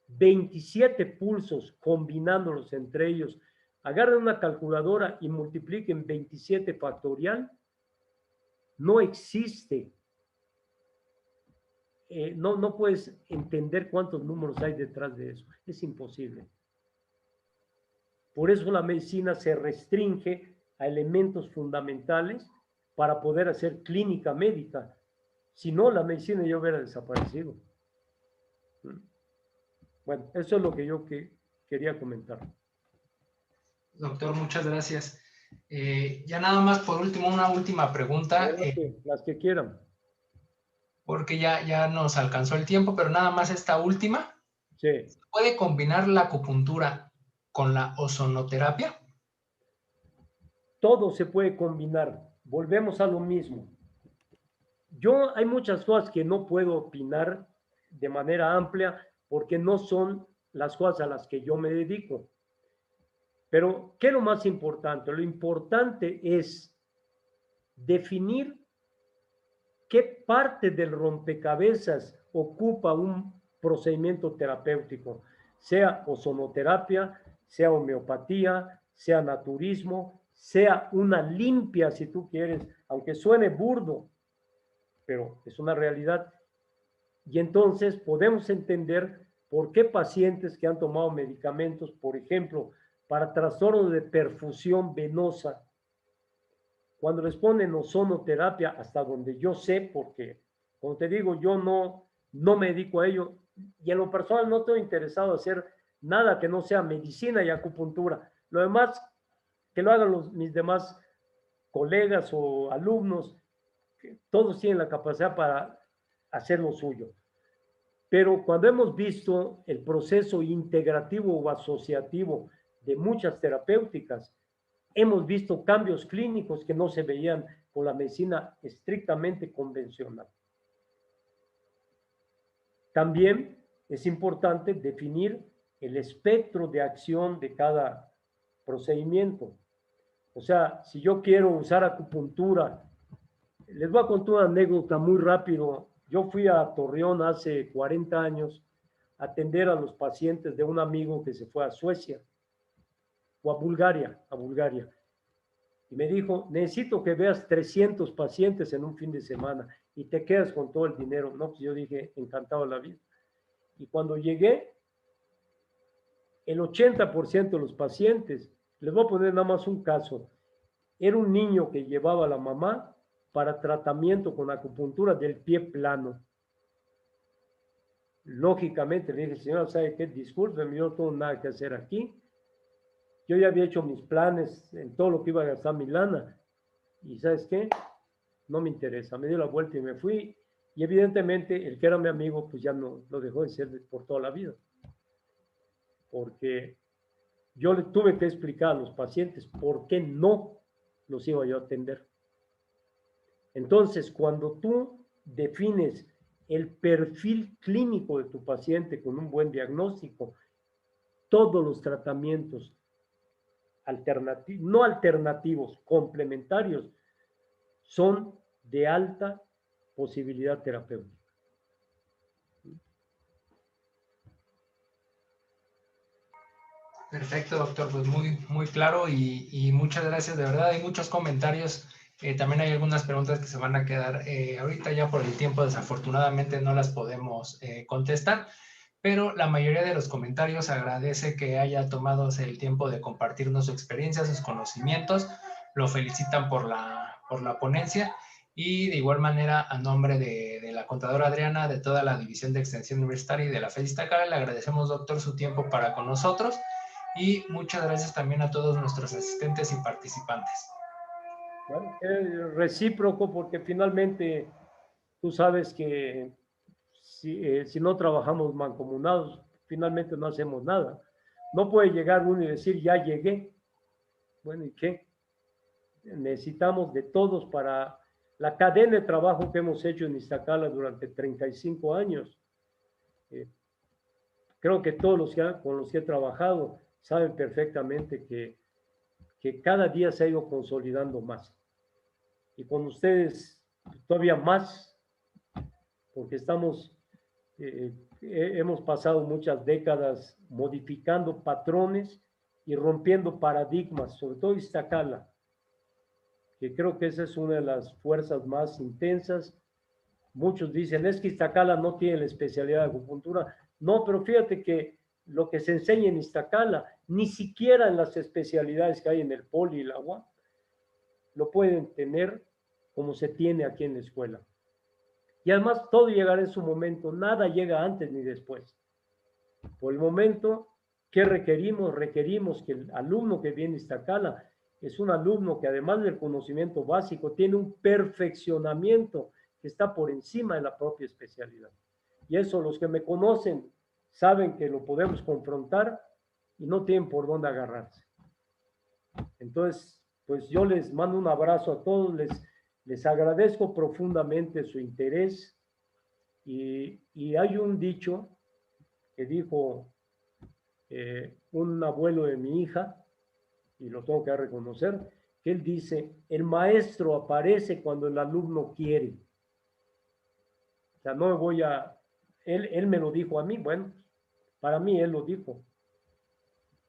27 pulsos combinándolos entre ellos. Agarren una calculadora y multipliquen 27 factorial. No existe. No puedes entender cuántos números hay detrás de eso. Es imposible. Por eso la medicina se restringe a elementos fundamentales para poder hacer clínica médica. Si no, la medicina ya hubiera desaparecido. Bueno, eso es lo que yo quería comentar. Doctor, muchas gracias. Ya nada más por último, una última pregunta. Las que quieran. Porque ya nos alcanzó el tiempo, pero nada más esta última. Sí. ¿Se puede combinar la acupuntura con la ozonoterapia? Todo se puede combinar. Volvemos a lo mismo. Hay muchas cosas que no puedo opinar de manera amplia porque no son las cosas a las que yo me dedico. Pero, ¿qué es lo más importante? Lo importante es definir qué parte del rompecabezas ocupa un procedimiento terapéutico, sea ozonoterapia, sea homeopatía, sea naturismo, sea una limpia, si tú quieres, aunque suene burdo, pero es una realidad. Y entonces podemos entender por qué pacientes que han tomado medicamentos, por ejemplo, para trastornos de perfusión venosa, cuando les ponen ozonoterapia, hasta donde yo sé, porque, como te digo, yo no me dedico a ello, y en lo personal no estoy interesado en hacer nada que no sea medicina y acupuntura. Lo demás, que lo hagan mis demás colegas o alumnos, todos tienen la capacidad para hacer lo suyo. Pero cuando hemos visto el proceso integrativo o asociativo de muchas terapéuticas, hemos visto cambios clínicos que no se veían con la medicina estrictamente convencional. También es importante definir el espectro de acción de cada procedimiento. O sea, si yo quiero usar acupuntura, les voy a contar una anécdota muy rápido. Yo fui a Torreón hace 40 años a atender a los pacientes de un amigo que se fue a Suecia o a Bulgaria. Y me dijo, necesito que veas 300 pacientes en un fin de semana y te quedas con todo el dinero. No, pues yo dije, encantado de la vida. Y cuando llegué, el 80% de los pacientes, les voy a poner nada más un caso, era un niño que llevaba a la mamá para tratamiento con acupuntura del pie plano. Lógicamente le dije, señora, ¿sabe qué? Discúlpeme, yo no tengo nada que hacer aquí. Yo ya había hecho mis planes en todo lo que iba a gastar mi lana. Y ¿sabes qué? No me interesa. Me di la vuelta y me fui. Y evidentemente el que era mi amigo, pues ya no lo dejó de ser por toda la vida. Porque yo le tuve que explicar a los pacientes por qué no los iba yo a atender. Entonces, cuando tú defines el perfil clínico de tu paciente con un buen diagnóstico, todos los tratamientos alternativos, no alternativos, complementarios, son de alta posibilidad terapéutica. Perfecto, doctor, pues muy claro y muchas gracias, de verdad. Hay muchos comentarios, también hay algunas preguntas que se van a quedar ahorita ya por el tiempo, desafortunadamente no las podemos contestar, pero la mayoría de los comentarios agradece que haya tomado el tiempo de compartirnos su experiencia, sus conocimientos, lo felicitan por la ponencia y de igual manera a nombre de la contadora Adriana, de toda la División de Extensión Universitaria y de la FES Iztacala, le agradecemos, doctor, su tiempo para con nosotros. Y muchas gracias también a todos nuestros asistentes y participantes. Bueno, es recíproco porque finalmente tú sabes que si no trabajamos mancomunados, finalmente no hacemos nada. No puede llegar uno y decir, ya llegué. Bueno, ¿y qué? Necesitamos de todos para la cadena de trabajo que hemos hecho en Iztacala durante 35 años. Creo que todos los con los que he trabajado saben perfectamente que cada día se ha ido consolidando más. Y con ustedes todavía más, porque hemos pasado muchas décadas modificando patrones y rompiendo paradigmas, sobre todo Iztacala, que creo que esa es una de las fuerzas más intensas. Muchos dicen, es que Iztacala no tiene la especialidad de acupuntura. No, pero fíjate que lo que se enseña en Iztacala, ni siquiera en las especialidades que hay en el Poli y la UAM, lo pueden tener como se tiene aquí en la escuela. Y además todo llegará en su momento, nada llega antes ni después. Por el momento, ¿qué requerimos? Requerimos que el alumno que viene a Iztacala es un alumno que además del conocimiento básico tiene un perfeccionamiento que está por encima de la propia especialidad. Y eso los que me conocen saben que lo podemos confrontar y no tienen por dónde agarrarse. Entonces, pues yo les mando un abrazo a todos, les agradezco profundamente su interés y hay un dicho que dijo un abuelo de mi hija, y lo tengo que reconocer, que él dice, el maestro aparece cuando el alumno quiere. O sea, no me voy a... Él me lo dijo a mí, bueno, para mí él lo dijo.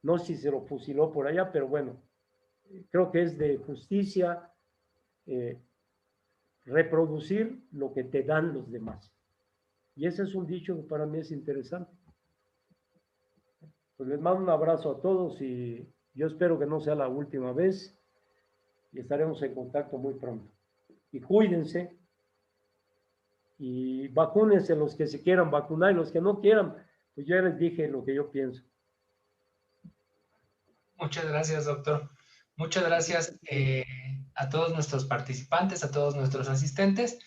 No sé si se lo fusiló por allá, pero bueno, creo que es de justicia reproducir lo que te dan los demás. Y ese es un dicho que para mí es interesante. Pues les mando un abrazo a todos y yo espero que no sea la última vez y estaremos en contacto muy pronto. Y cuídense y vacúnense los que se quieran vacunar y los que no quieran, pues ya les dije lo que yo pienso. Muchas gracias, doctor. Muchas gracias a todos nuestros participantes, a todos nuestros asistentes.